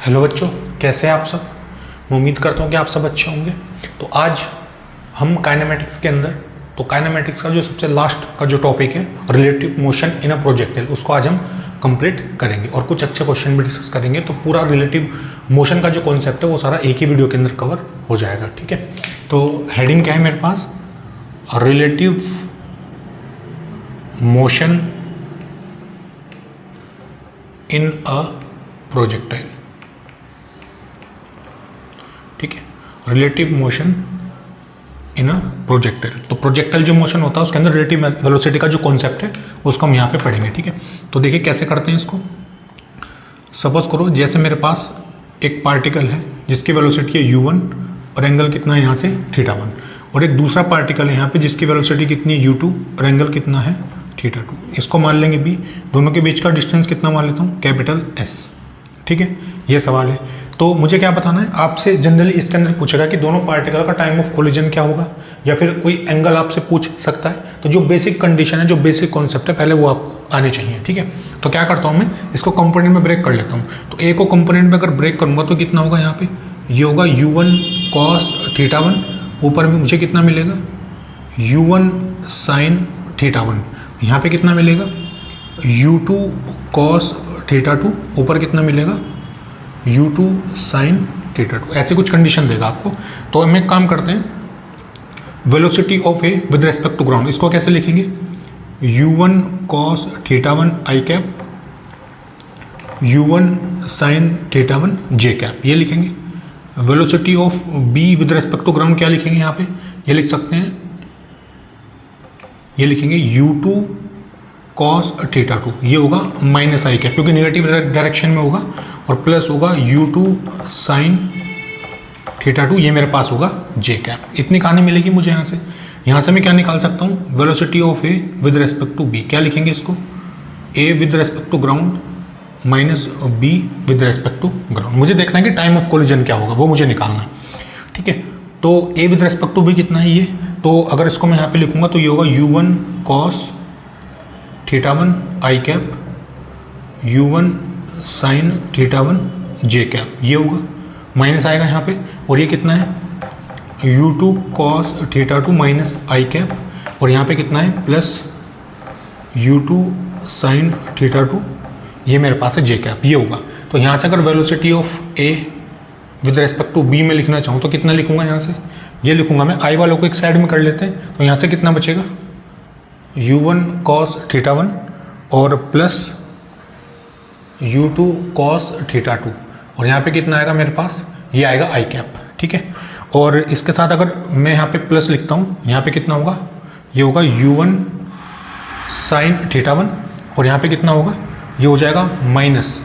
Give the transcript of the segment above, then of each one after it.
Hello बच्चों, कैसे हैं आप सब। मैं उम्मीद करता हूँ कि आप सब अच्छे होंगे। तो आज हम काइनेमेटिक्स के अंदर काइनेमेटिक्स का जो सबसे लास्ट का जो टॉपिक है relative motion in a projectile, उसको आज हम कंप्लीट करेंगे और कुछ अच्छे क्वेश्चन भी डिस्कस करेंगे। तो पूरा रिलेटिव मोशन का जो कॉन्सेप्ट है वो सारा एक ही वीडियो के अंदर कवर हो जाएगा। ठीक है, तो हेडिंग क्या है मेरे पास, relative motion in a projectile. ठीक है, relative motion in a projectile. तो प्रोजेक्टाइल जो मोशन होता है उसके अंदर रिलेटिव वेलोसिटी का जो कॉन्सेप्ट है उसको हम यहाँ पे पढ़ेंगे। ठीक है, तो देखिए कैसे करते हैं इसको। सपोज करो जैसे मेरे पास एक पार्टिकल है जिसकी वेलोसिटी है u1 और एंगल कितना है यहाँ से θ1, और एक दूसरा पार्टिकल है यहाँ पे जिसकी वेलोसिटी कितनी है u2 और एंगल कितना है θ2। इसको मान लेंगे b, दोनों के बीच का डिस्टेंस कितना मान लेता हूँ कैपिटल S। ठीक है, ये सवाल है। तो मुझे क्या बताना है, आपसे जनरली इसके अंदर पूछेगा कि दोनों पार्टिकल का टाइम ऑफ कोलिजन क्या होगा, या फिर कोई एंगल आपसे पूछ सकता है। तो जो बेसिक कंडीशन है, जो बेसिक कॉन्सेप्ट है, पहले वो आपको आने चाहिए। ठीक है, तो क्या करता हूँ मैं, इसको कंपोनेंट में ब्रेक कर लेता हूँ। तो ए को कंपोनेंट में अगर ब्रेक करूँगा तो कितना होगा, यहाँ पे ये होगा u1 cos θ1, ऊपर में मुझे कितना मिलेगा u1 sin θ1, यहाँ पे कितना मिलेगा u2 cos θ2, ऊपर कितना मिलेगा u2 sin θ2। ऐसे कुछ कंडीशन देगा आपको। तो हम एक काम करते हैं, velocity of A with respect to ground, इसको कैसे लिखेंगे, u1 cos θ1 i cap u1 sin θ1 j cap, ये लिखेंगे। Velocity of b with respect to ground क्या लिखेंगे यहाँ पे, ये लिख सकते हैं, ये लिखेंगे u2 cos θ2, ये होगा माइनस आई कैप क्योंकि नेगेटिव डायरेक्शन में होगा, और प्लस होगा u2 sin θ2, ये मेरे पास होगा j कैप। इतनी कहानी मिलेगी मुझे यहाँ से मैं क्या निकाल सकता हूँ, velocity of A with respect to b, क्या लिखेंगे इसको, a with respect to ground minus b with respect to ground. मुझे देखना है कि टाइम ऑफ कोलिजन क्या होगा, वो मुझे निकालना है। ठीक है, तो a with respect to b कितना है ये, तो अगर इसको मैं यहाँ पे लिखूंगा तो ये होगा u1 cos θ1 i cap u1 sin θ1 j cap, ये होगा, माइनस आएगा यहाँ पे, और ये कितना है u2 cos θ2 minus i cap, और यहाँ पे कितना है प्लस u2 sin θ2, ये मेरे पास है j कैप, ये होगा। तो यहाँ से अगर velocity of a with respect to b में लिखना चाहूँ तो कितना लिखूंगा, यहाँ से ये लिखूंगा मैं, i वालों को एक साइड में कर लेते हैं। तो यहाँ से कितना बचेगा u1 cos θ1 और प्लस u2 cos θ2, और यहाँ पे कितना आएगा मेरे पास, ये आएगा i कैप। ठीक है, और इसके साथ अगर मैं यहाँ पे प्लस लिखता हूँ, यहाँ पे कितना होगा, ये होगा u1 sin θ1, और यहाँ पे कितना होगा, ये हो जाएगा माइनस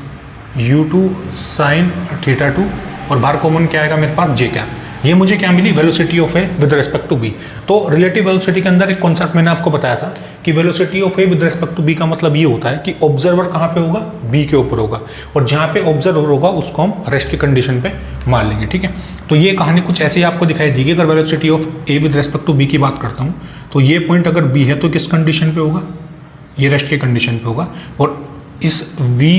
u2 sin θ2, और बाहर कॉमन क्या आएगा मेरे पास j कैप। ये मुझे क्या मिली, velocity of A with respect to B. तो रिलेटिव वेलोसिटी के अंदर एक कॉन्सेप्ट मैंने आपको बताया था कि velocity of A with respect to B का मतलब ये होता है कि ऑब्जर्वर कहाँ पे होगा, बी के ऊपर होगा, और जहाँ पे ऑब्जर्वर होगा उसको हम रेस्ट की कंडीशन पे मान लेंगे। ठीक है, तो ये कहानी कुछ ऐसे ही आपको दिखाई देगी। अगर velocity of A with respect to b की बात करता हूँ तो ये पॉइंट अगर बी है तो किस कंडीशन पे होगा, ये रेस्ट की कंडीशन पे होगा, और इस वी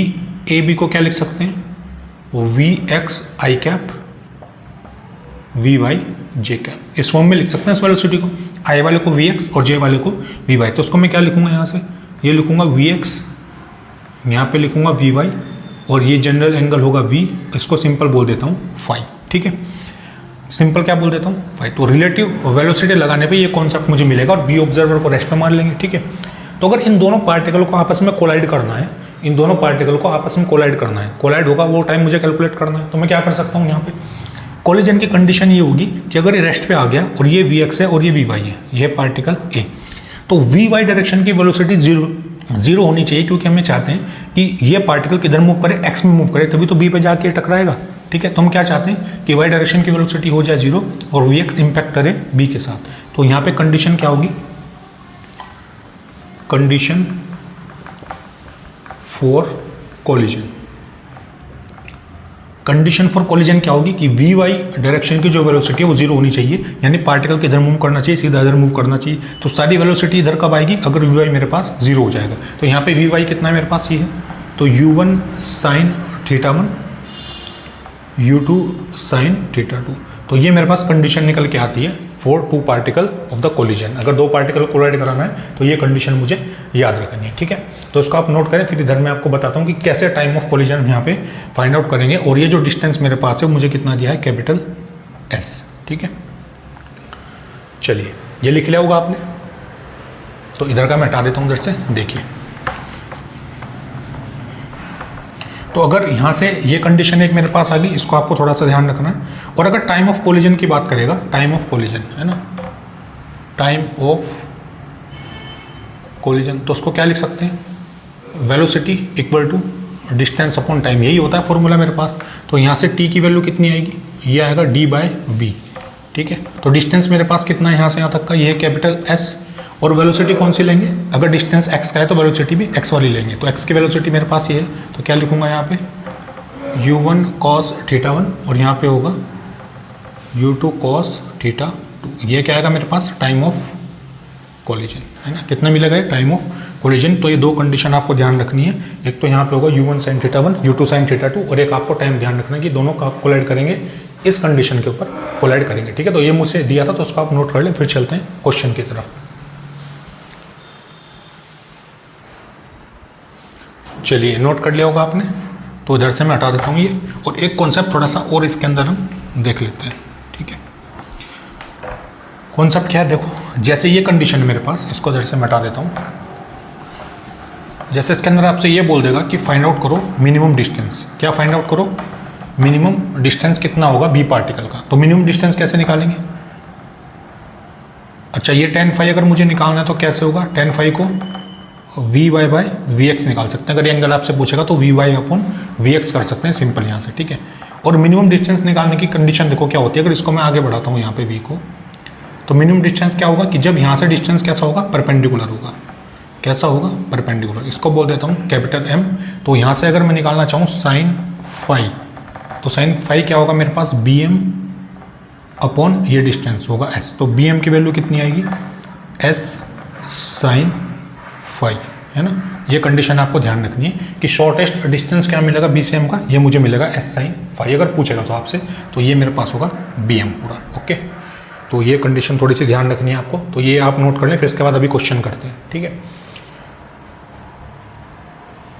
ए बी को क्या लिख सकते हैं, we x i cap v y j cap, इस फॉर्म में लिख सकते हैं इस वेलोसिटी को, आई वाले को वी एक्स और जे वाले को वी वाई। तो उसको मैं क्या लिखूंगा, यहाँ से ये लिखूंगा वी एक्स, यहाँ पे लिखूंगा वी वाई, और ये जनरल एंगल होगा वी, इसको सिंपल बोल देता हूँ फाई। ठीक है, सिंपल क्या बोल देता हूँ फाई। तो रिलेटिव वेलोसिटी लगाने पर ये कॉन्सेप्ट मुझे मिलेगा, और बी ऑब्जर्वर को रेस्ट में मान लेंगे। ठीक है, तो अगर इन दोनों पार्टिकल को आपस में कोलाइड करना है, इन दोनों पार्टिकल को आपस में कोलाइड करना है, कोलाइड होगा वो टाइम मुझे कैलकुलेट करना है, तो मैं क्या कर सकता हूँ, यहाँ पे कोलिजन की कंडीशन ये होगी कि अगर ये रेस्ट पे आ गया और ये वी एक्स है और ये वी वाई है, ये पार्टिकल ए, तो वी वाई डायरेक्शन की वेलोसिटी जीरो होनी चाहिए, क्योंकि हमें चाहते हैं कि ये पार्टिकल किधर मूव करे, एक्स में मूव करे, तभी तो बी पे जाके टकराएगा। ठीक है, तो हम क्या चाहते हैं कि वाई डायरेक्शन की वेलोसिटी हो जाए 0 और वी एक्स इम्पैक्ट करे बी के साथ। तो यहाँ पे कंडीशन क्या होगी, condition for collision, condition for collision क्या होगी कि वी वाई डायरेक्शन की जो वेलोसिटी है वो 0 होनी चाहिए, यानी पार्टिकल किधर मूव करना चाहिए, सीधा इधर मूव करना चाहिए। तो सारी वेलोसिटी इधर कब आएगी, अगर वी वाई मेरे पास 0 हो जाएगा। तो यहाँ पे वी वाई कितना है मेरे पास, ये है, तो u1 sin θ1 u2 sine theta 2। तो ये मेरे पास कंडीशन निकल के आती है for two particle of the collision. अगर दो पार्टिकल कोलाइड कराना है तो ये कंडीशन मुझे याद रखनी है, ठीक है। तो इसको आप नोट करें, फिर इधर मैं आपको बताता हूँ कि कैसे टाइम ऑफ कोलिजन हम यहाँ पे फाइंड आउट करेंगे। और ये जो डिस्टेंस मेरे पास है मुझे कितना दिया है, कैपिटल एस, ठीक है। चलिए ये लिख लिया होगा आपने, तो इधर का मैं हटा देता हूँ इधर से। देखिए तो अगर यहाँ से ये कंडीशन एक मेरे पास आ गई, इसको आपको थोड़ा सा ध्यान रखना है। और अगर टाइम ऑफ कोलिजन की बात करेगा, टाइम ऑफ कोलिजन है ना, टाइम ऑफ कोलिजन, तो उसको क्या लिख सकते हैं, velocity equal to distance upon time, यही होता है फॉर्मूला मेरे पास। तो यहाँ से टी की वैल्यू कितनी आएगी, ये आएगा डी बाय वी, ठीक है। तो डिस्टेंस मेरे पास कितना है यहाँ से यहाँ तक का, ये है कैपिटल एस। और वेलोसिटी कौन सी लेंगे, अगर डिस्टेंस x का है तो वेलोसिटी भी x वाली लेंगे। तो x की वेलोसिटी मेरे पास ये है, तो क्या लिखूंगा यहाँ पे u1 cos थीटा 1 और यहाँ पे होगा u2 cos थीटा 2। ये क्या आएगा मेरे पास, टाइम ऑफ कोलिजन, है ना। कितना मिलेगा ये टाइम ऑफ कोलिजन। तो ये दो कंडीशन आपको ध्यान रखनी है, एक तो यहाँ पे होगा u1 sin theta 1, u2 sin theta 2, और एक आपको टाइम ध्यान रखना है कि दोनों का कोलाइड करेंगे, इस कंडीशन के ऊपर कोलाइड करेंगे, ठीक है। तो ये मुझसे दिया था, तो उसको आप नोट कर लें। फिर चलते हैं क्वेश्चन की तरफ। चलिए नोट कर लिया होगा आपने, तो इधर से मैं हटा देता हूँ ये। और एक कॉन्सेप्ट थोड़ा सा और इसके अंदर हम देख लेते हैं, ठीक है। कॉन्सेप्ट क्या है, देखो जैसे ये कंडीशन है मेरे पास, इसको इधर से मैं हटा देता हूँ। जैसे इसके अंदर आपसे ये बोल देगा कि फाइंड आउट करो मिनिमम डिस्टेंस, क्या फाइंड आउट करो, मिनिमम डिस्टेंस कितना होगा बी पार्टिकल का। तो मिनिमम डिस्टेंस कैसे निकालेंगे, अच्छा ये tan फाई अगर मुझे निकालना है तो कैसे होगा, tan फाई को v y by v x निकाल सकते हैं। अगर ये एंगल आपसे पूछेगा तो we y upon v x कर सकते हैं सिंपल यहाँ से, ठीक है। और मिनिमम डिस्टेंस निकालने की कंडीशन देखो क्या होती है, अगर इसको मैं आगे बढ़ाता हूँ यहाँ पे वी को, तो मिनिमम डिस्टेंस क्या होगा कि जब यहाँ से डिस्टेंस कैसा होगा, परपेंडिकुलर होगा। कैसा होगा, परपेंडिकुलर। इसको बोल देता हूँ कैपिटल एम। तो यहाँ से अगर मैं निकालना चाहूँ साइन फाई, तो साइन फाई क्या होगा मेरे पास, बी एम अपॉन ये डिस्टेंस होगा एस। तो बी एम की वैल्यू कितनी आएगी, एस साइन फाई, है ना। ये कंडीशन आपको ध्यान रखनी है कि शॉर्टेस्ट डिस्टेंस क्या मिलेगा बी से एम का, ये मुझे मिलेगा एस साइन फाई। अगर पूछेगा तो आपसे, तो ये मेरे पास होगा बी एम पूरा, ओके। तो ये कंडीशन थोड़ी सी ध्यान रखनी है आपको, तो ये आप नोट कर लें। फिर इसके बाद अभी क्वेश्चन करते हैं, ठीक है।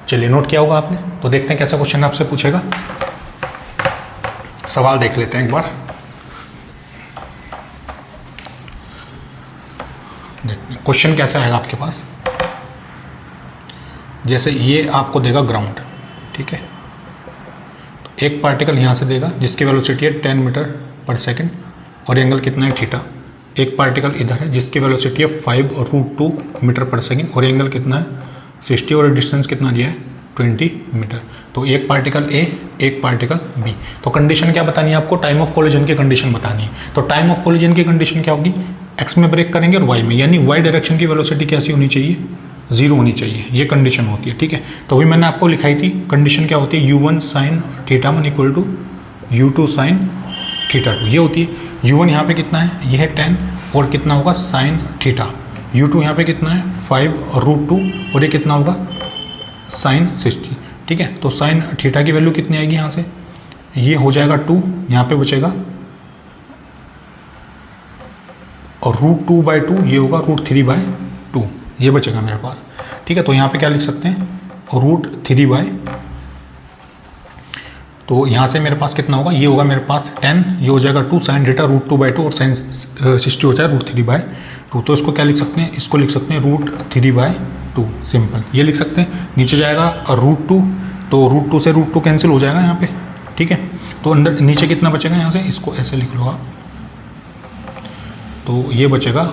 चलिए नोट किया होगा आपने, तो देखते हैं कैसा क्वेश्चन आपसे पूछेगा। सवाल देख लेते हैं एक बार, देखते हैं क्वेश्चन कैसा आएगा आपके पास। जैसे ये आपको देगा ग्राउंड, ठीक है। तो एक पार्टिकल यहाँ से देगा जिसकी वेलोसिटी है 10 मीटर पर सेकंड और एंगल कितना है थीटा। एक पार्टिकल इधर है जिसकी वेलोसिटी है 5√2 मीटर पर सेकंड और एंगल कितना है 60 और डिस्टेंस कितना दिया है 20 मीटर। तो एक पार्टिकल ए, एक पार्टिकल बी। तो कंडीशन क्या बतानी है आपको, टाइम ऑफ कोलिजन की कंडीशन बतानी है। तो टाइम ऑफ कोलिजन की कंडीशन क्या होगी, एक्स में ब्रेक करेंगे और वाई में, यानी वाई डायरेक्शन की वेलोसिटी कैसी होनी चाहिए, 0 होनी चाहिए। ये कंडीशन होती है, ठीक है। तो अभी मैंने आपको लिखाई थी कंडीशन क्या होती है, u1 sine theta 1 equal to u2 sine theta 2। ये होती है u1 यहाँ पे कितना है, ये है 10 और कितना होगा साइन थीटा। u2 यहाँ पे कितना है 5√2 और ये कितना होगा साइन 60, ठीक है। तो साइन थीटा की वैल्यू कितनी आएगी यहाँ से, ये हो जाएगा 2, यहाँ पे बचेगा और √2/2 ये होगा √3/2, ये बचेगा मेरे पास, ठीक है। तो यहाँ पे क्या लिख सकते हैं, √3/, तो यहाँ से मेरे पास कितना होगा, ये होगा मेरे पास 10, ये हो जाएगा 2 साइन थीटा √2/2 और साइन 60 हो जाएगा √3/2। तो इसको क्या लिख सकते हैं, इसको लिख सकते हैं √3/2 सिंपल, ये लिख सकते हैं। नीचे जाएगा √2, तो √2 से √2 कैंसिल हो जाएगा यहाँ पे, ठीक है। तो अंदर नीचे कितना बचेगा यहाँ से, इसको ऐसे लिख लो आप, तो ये बचेगा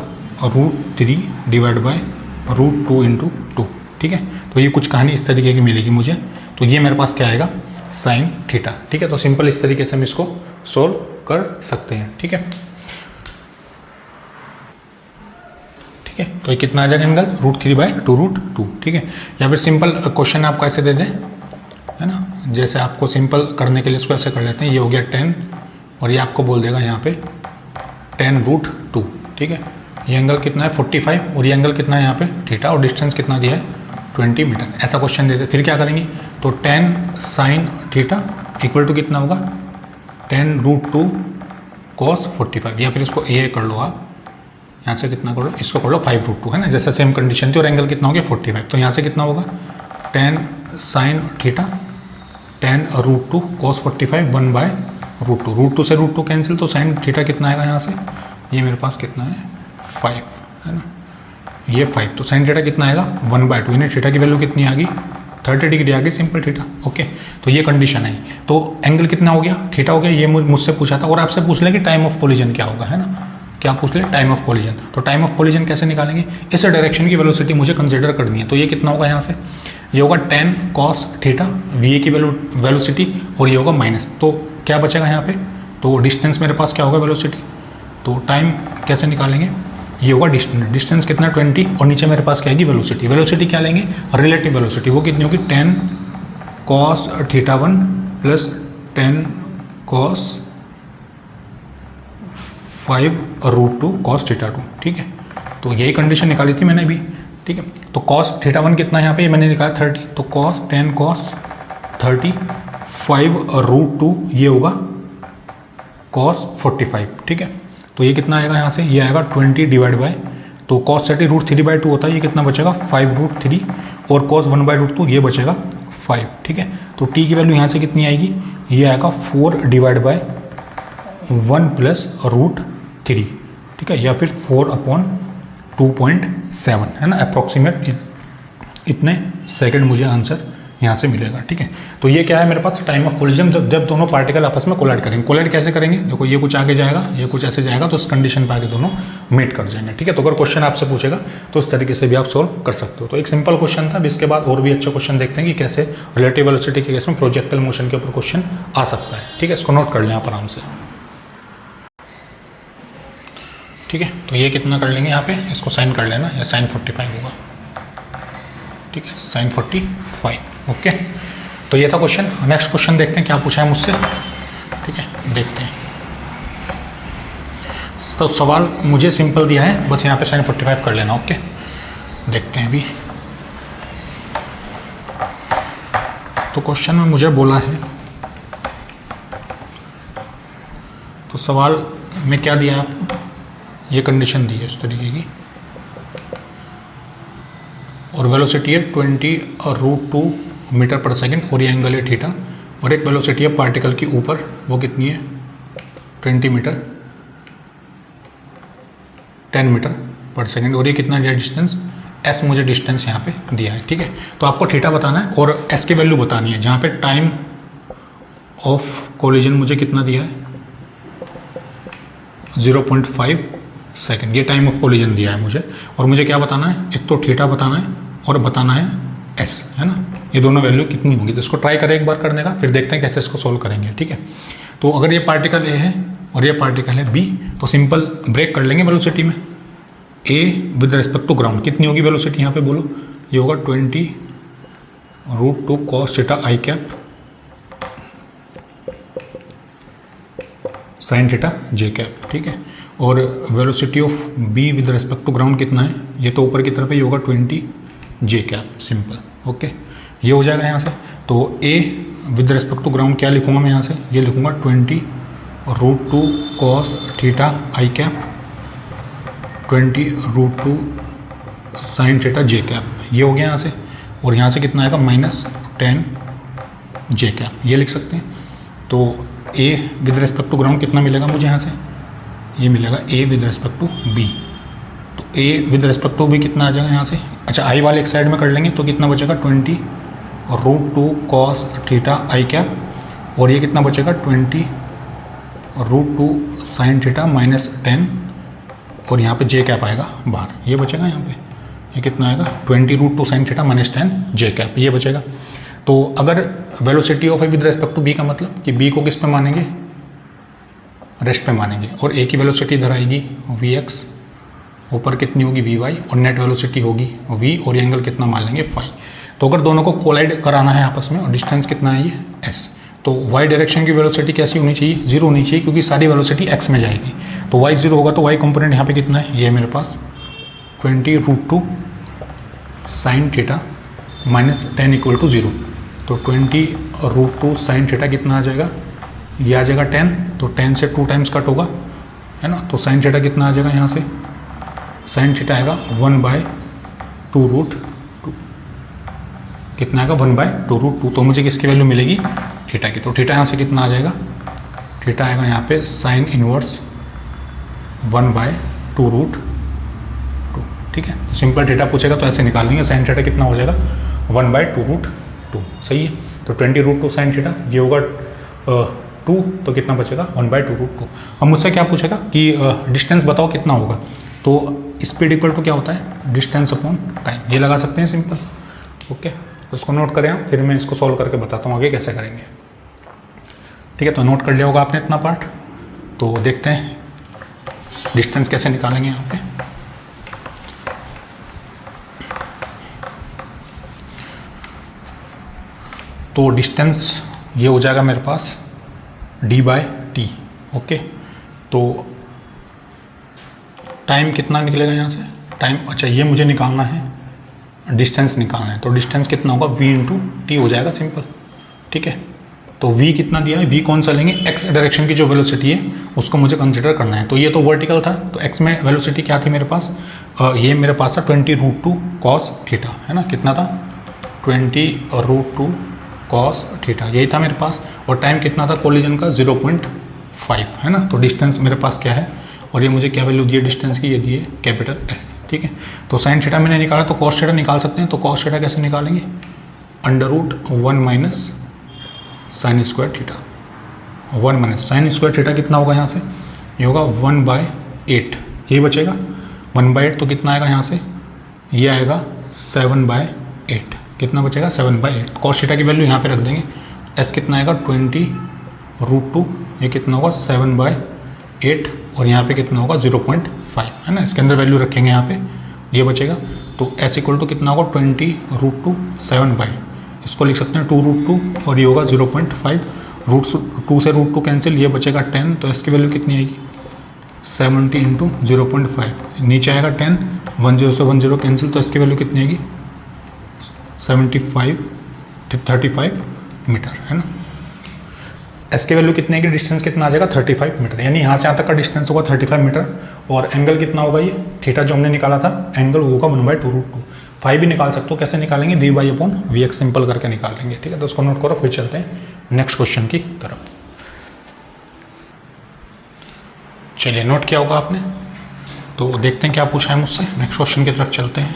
√3 डिवाइड बाय √2 × 2, ठीक है। तो ये कुछ कहानी इस तरीके की मिलेगी मुझे। तो ये मेरे पास क्या आएगा साइन थीटा, ठीक है। तो सिंपल इस तरीके से हम इसको सोल्व कर सकते हैं, ठीक है। ठीक है, तो ये कितना आ जाएगा एंगल √3/2√2, ठीक है। या फिर सिंपल क्वेश्चन आपको ऐसे दे दें, है ना। जैसे आपको सिंपल करने के लिए इसको ऐसे कर लेते हैं, ये हो गया 10 और ये आपको बोल देगा यहाँ पे 10√2, ठीक है। ये एंगल कितना है 45 और ये एंगल कितना है यहाँ पे थीटा और डिस्टेंस कितना दिया है 20 मीटर। ऐसा क्वेश्चन देते फिर क्या करेंगे, तो 10 साइन थीटा इक्वल टू कितना होगा 10√2 cos 45, या फिर इसको ये कर लो आप, यहाँ से कितना कर लो, इसको कर लो 5√2, है ना, जैसे सेम कंडीशन थी, और एंगल कितना हो गया 45, तो यहाँ से कितना होगा 10 sin थीटा 10√2 cos 45 1/√2, √2 से √2 कैंसिल, तो sin थीटा कितना आएगा यहाँ से, ये मेरे पास कितना है 5, है ना, ये 5, तो sin थीटा कितना आएगा 1/2, यानी थीटा की वैल्यू कितनी आ गई 30 डिग्री आ गई, सिंपल थीटा। ओके, तो ये कंडीशन है, तो एंगल कितना हो गया, थीटा हो गया, ये मुझसे पूछा था, और आपसे पूछ ले कि टाइम ऑफ कोलिजन क्या होगा, है ना, क्या पूछ ले, टाइम ऑफ कोलिजन, तो टाइम ऑफ कोलिजन कैसे निकालेंगे, इस डायरेक्शन की वेलोसिटी मुझे कंसीडर करनी है, तो ये कितना होगा यहाँ से, ये होगा 10 cos थीटा वी की वेलोसिटी, और ये होगा माइनस, तो क्या बचेगा यहाँ पे, तो डिस्टेंस मेरे पास क्या होगा वेलोसिटी, तो टाइम कैसे निकालेंगे, ये होगा डिस्टेंस, डिस्टेंस कितना 20, और नीचे मेरे पास क्या आएगी वेलोसिटी, वेलोसिटी क्या लेंगे रिलेटिव वेलोसिटी, वो कितनी होगी 10 cos theta 1 plus 10 cos 5√2 cos theta 2, ठीक है, तो यही कंडीशन निकाली थी मैंने अभी, ठीक है, तो cos थीटा 1 कितना है यहाँ पे, ये मैंने निकाला 30, तो cos 10 cos 30 5√2 ये होगा cos 45, ठीक है, तो ये कितना आएगा यहाँ से, ये आएगा 20 डिवाइड बाय, तो cos 30 √3/2 होता है, ये कितना बचेगा 5√3, और cos 1/√2 ये बचेगा 5, ठीक है, तो t की वैल्यू यहाँ से कितनी आएगी, ये आएगा 4 डिवाइड बाय 1 प्लस √3, ठीक है, या फिर 4/2.7, है ना, अप्रॉक्सीमेट इतने सेकंड मुझे आंसर यहाँ से मिलेगा, ठीक है, तो ये क्या है मेरे पास टाइम ऑफ कोलिजन, जब दोनों पार्टिकल आपस में कोलाइड करेंगे, कोलाइड कैसे करेंगे, देखो ये कुछ आगे जाएगा, ये कुछ ऐसे जाएगा, तो इस कंडीशन पे आगे दोनों मीट कर जाएंगे, ठीक है, तो अगर क्वेश्चन आपसे पूछेगा तो इस तरीके से भी आप सोल्व कर सकते हो, तो एक सिंपल क्वेश्चन था, इसके बाद और भी अच्छे क्वेश्चन देखते हैं कि कैसे रिलेटिव वेलोसिटी के केस में प्रोजेक्टाइल मोशन के ऊपर क्वेश्चन आ सकता है, ठीक है, इसको नोट कर लें आप आराम से, ठीक है, तो ये कितना कर लेंगे यहाँ पे, इसको साइन कर लेना, या साइन 45 होगा, ठीक है, साइन 45, ओके, तो ये था क्वेश्चन। नेक्स्ट क्वेश्चन देखते हैं क्या पूछा है मुझसे, ठीक है, देखते हैं, तो सवाल मुझे सिंपल दिया है, बस यहाँ पे साइन 45 कर लेना, ओके, देखते हैं अभी, तो क्वेश्चन में मुझे बोला है, तो सवाल में क्या दिया है आपको, ये कंडीशन दी है इस तरीके की, और वेलोसिटी है 20√2 मीटर पर सेकंड, और ये एंगल है थीटा, और एक वेलोसिटी है पार्टिकल की ऊपर, वो कितनी है 10 मीटर पर सेकंड, और ये कितना दिया डिस्टेंस s, मुझे डिस्टेंस यहाँ पे दिया है, ठीक है, तो आपको थीटा बताना है और s की वैल्यू बतानी है, जहाँ पे टाइम ऑफ कोलिजन मुझे कितना दिया है 0.5 सेकेंड, ये टाइम ऑफ कोलिजन दिया है मुझे, और मुझे क्या बताना है, एक तो थीटा बताना है और बताना है s, है ना, ये दोनों वैल्यू कितनी होंगी, तो इसको ट्राई करें एक बार करने का, फिर देखते हैं कैसे इसको सोल्व करेंगे, ठीक है, तो अगर ये पार्टिकल A है और ये पार्टिकल है B, तो सिंपल ब्रेक कर लेंगे वेलोसिटी में, A with respect to ground कितनी होगी वेलोसिटी, यहाँ पे बोलो, ये होगा 20√2 cos theta i cap sine theta j cap, ठीक है, और velocity of B with respect to ground कितना है, ये तो ऊपर की तरफ है, ये होगा 20 j कैप, सिंपल, ओके, ये हो जाएगा यहाँ से, तो A with respect to ground क्या लिखूंगा मैं यहाँ से, ये लिखूंगा 20√2 cos theta i cap 20√2 sine theta j cap, ये हो गया यहाँ से, और यहाँ से कितना आएगा -10 j कैप, ये लिख सकते हैं, तो A with respect to ground कितना मिलेगा मुझे यहाँ से, ये मिलेगा A with respect to B, तो A with respect to B कितना आ जाएगा यहाँ से, अच्छा I वाले एक साइड में कर लेंगे, तो कितना बचेगा 20√2 cos थीटा i कैप, और ये कितना बचेगा 20√2 साइन थीटा -10, और यहाँ पे j कैप आएगा बाहर, ये बचेगा यहाँ पे, ये कितना आएगा 20√2 साइन थीटा -10 j कैप, ये बचेगा, तो अगर velocity of A with respect to B का मतलब कि B को किस पे मानेंगे, रेस्ट पे मानेंगे, और A की वेलोसिटी इधर आएगी Vx, ऊपर कितनी होगी Vy, और नेट वेलोसिटी होगी V, और एंगल कितना मान लेंगे फाई, तो अगर दोनों को कोलाइड कराना है आपस में, और डिस्टेंस कितना है ये s, तो y डायरेक्शन की वेलोसिटी कैसी होनी चाहिए, 0 होनी चाहिए, क्योंकि सारी वेलोसिटी x में जाएगी, तो y 0 होगा, तो y कंपोनेंट यहाँ पे कितना है, ये मेरे पास 20√2 साइन थीटा -10 = 0, तो 20√2 साइन थीटा कितना आ जाएगा ये आ जाएगा 10, तो 10 से 2 टाइम्स कट होगा, है ना। तो साइन थीटा कितना आ जाएगा यहाँ से, साइन थीटा आएगा 1/2√2, कितना आएगा 1/2√2। तो मुझे किसकी वैल्यू मिलेगी, थीटा की। तो थीटा यहाँ से कितना आ जाएगा, थीटा आएगा यहाँ पे साइन इनवर्स 1/2√2, ठीक है। तो सिंपल थीटा पूछेगा तो ऐसे निकाल लेंगे, साइन थीटा कितना हो जाएगा 1/2√2, सही है। तो 20√2 साइन थीटा, ये होगा 2, तो कितना बचेगा 1/2√2। अब मुझसे क्या पूछेगा कि डिस्टेंस बताओ कितना होगा, तो स्पीड इक्वल टू क्या होता है, डिस्टेंस अपॉन टाइम, ये लगा सकते हैं सिंपल, ओके। तो इसको नोट करें आप, फिर मैं इसको सॉल्व करके बताता हूँ आगे कैसे करेंगे, ठीक है। तो नोट कर लिया होगा आपने इतना पार्ट। तो देखते हैं डिस्टेंस कैसे निकालेंगे यहाँ पे। तो डिस्टेंस ये हो जाएगा मेरे पास d/t, ओके। तो टाइम कितना निकलेगा यहाँ से, टाइम, अच्छा ये मुझे निकालना है, डिस्टेंस निकालना है। तो डिस्टेंस कितना होगा v × t हो जाएगा सिंपल, ठीक है। तो v कितना दिया है, v कौन सा लेंगे, x डायरेक्शन की जो वेलोसिटी है उसको मुझे कंसिडर करना है। तो ये तो वर्टिकल था, तो x में वेलोसिटी क्या थी मेरे पास, ये मेरे पास था 20√2 cos थीटा, है ना। कितना था 20√2 cos थीटा, यही था मेरे पास। और टाइम कितना था कोलिजन का 0.5, है ना। तो डिस्टेंस मेरे पास क्या है, और ये मुझे क्या वैल्यू दी है डिस्टेंस की, ये दी है कैपिटल S, ठीक है। तो साइन थीटा मैंने निकाला, तो कॉस थीटा निकाल सकते हैं। तो कॉस थीटा कैसे निकालेंगे, √1 - sine square theta, 1 - sine square theta कितना होगा यहाँ से, ये होगा 1/8, यही बचेगा 1/8। तो कितना आएगा यहाँ से, ये आएगा 7/8, कितना बचेगा 7/8। कॉस थीटा की वैल्यू यहाँ पे रख देंगे, S कितना आएगा 20√2, ये कितना होगा 7/8, और यहाँ पे कितना होगा 0.5, है ना। इसके अंदर वैल्यू रखेंगे यहाँ पे, ये बचेगा। तो S = कितना होगा 20√2 7/8, इसको लिख सकते हैं 2√2, और ये होगा 0.5, √2 से √2 कैंसिल, ये बचेगा 10। तो इसकी वैल्यू कितनी आएगी 70 × 0.5, नीचे आएगा 10, 10 से 10 कैंसिल, तो इसकी वैल्यू कितनी आएगी 35 मीटर, है ना। एस की वैल्यू कितनी आएगी, डिस्टेंस कितना आ जाएगा 35 मीटर, यानी यहाँ से यहाँ तक का डिस्टेंस होगा 35 मीटर। और एंगल कितना होगा, ये थीटा जो हमने निकाला था, एंगल होगा 1/2√2। 5 भी निकाल सकते हो, कैसे निकालेंगे, v/vx सिंपल करके निकाल लेंगे, ठीक है। तो उसको नोट करो, फिर चलते हैं नेक्स्ट क्वेश्चन की तरफ। चलिए नोट किया होगा आपने, तो देखते हैं क्या पूछा है मुझसे। नेक्स्ट क्वेश्चन की तरफ चलते हैं।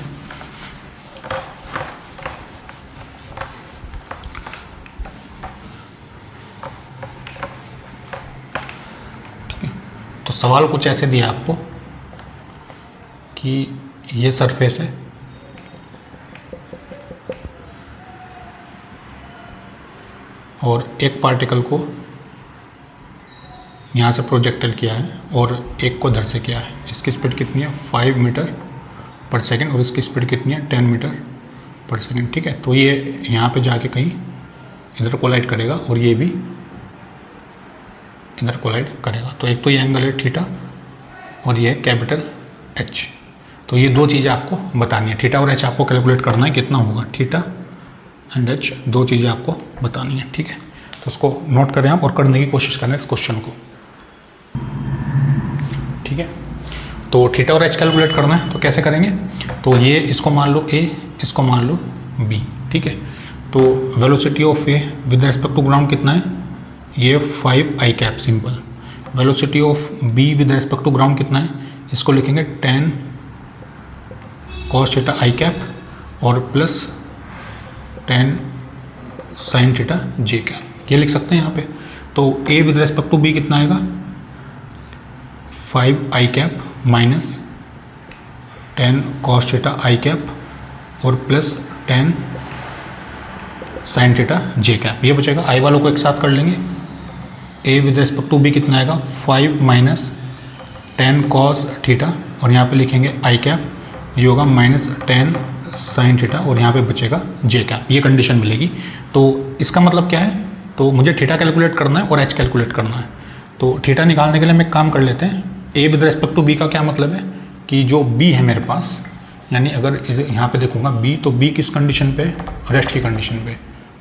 तो सवाल कुछ ऐसे दिया आपको कि ये सरफेस है, और एक पार्टिकल को यहाँ से प्रोजेक्टल किया है और एक को इधर से किया है। इसकी स्पीड कितनी है 5 मीटर पर सेकेंड, और इसकी स्पीड कितनी है 10 मीटर पर सेकेंड, ठीक है। तो ये यहाँ पे जाके कहीं इधर कोलाइड करेगा, और ये भी इधर कोलाइड करेगा। तो एक तो ये एंगल है थीटा, और ये है कैपिटल H। तो ये दो चीज़ें आपको बतानी है, थीटा और H आपको कैलकुलेट करना है कितना होगा, थीटा एंड H, दो चीज़ें आपको बतानी है, ठीक है। तो उसको नोट करें आप और करने की कोशिश करें इस क्वेश्चन को, ठीक है। तो थीटा और H कैलकुलेट करना है, तो कैसे करेंगे, तो ये इसको मान लो A, इसको मान लो B, ठीक है। तो velocity of A with respect to ground कितना है, ये 5i cap simple. Velocity of B with respect to ground कितना है, इसको लिखेंगे 10 cos थीटा i कैप और plus 10 sin theta j cap, ये लिख सकते हैं यहाँ पे। तो A with respect to B कितना आएगा 5i cap minus 10 cos theta i cap और plus 10 sin theta j cap, ये बचेगा। i वालों को एक साथ कर लेंगे। A with respect to B कितना आएगा 5 माइनस 10 cos थीटा, और यहाँ पे लिखेंगे i कैप, ये होगा माइनस 10 sin थीटा, और यहाँ पे बचेगा j कैप, ये कंडीशन मिलेगी। तो इसका मतलब क्या है, तो मुझे थीटा कैलकुलेट करना है और h कैलकुलेट करना है। तो थीटा निकालने के लिए हम एक काम कर लेते हैं। A with respect to B का क्या मतलब है कि जो B है मेरे पास, यानी अगर यहाँ पे देखूँगा B, तो B किस कंडीशन पे, रेस्ट की कंडीशन पे,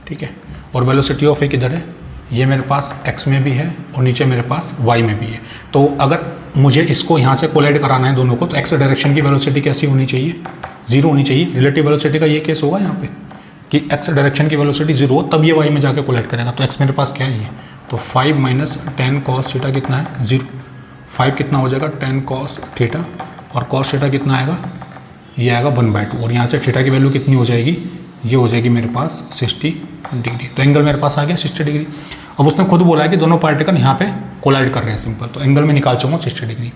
ठीक है। और वेलोसिटी ऑफ A किधर है, ये मेरे पास x में भी है और नीचे मेरे पास y में भी है। तो अगर मुझे इसको यहाँ से कोलाइड कराना है दोनों को, तो x डायरेक्शन की वेलोसिटी कैसी होनी चाहिए, 0 होनी चाहिए। रिलेटिव वेलोसिटी का ये केस होगा यहाँ पे कि x डायरेक्शन की वेलोसिटी 0 हो, तब ये y में जाके कोलाइड करेगा। तो x मेरे पास क्या है ये, तो 5 माइनस 10 cos थीटा कितना है 0, 5 कितना हो जाएगा 10 cos थीटा, और cos थीटा कितना आएगा, ये आएगा 1/2, और यहाँ से थीटा की वैल्यू कितनी हो जाएगी, ये हो जाएगी मेरे पास 60 डिग्री। तो एंगल मेरे पास आ गया 60 डिग्री। अब उसने खुद बोला है कि दोनों पार्टिकल यहाँ पे कोलाइड कर रहे हैं सिंपल, तो एंगल में निकाल चुका 60 डिग्री।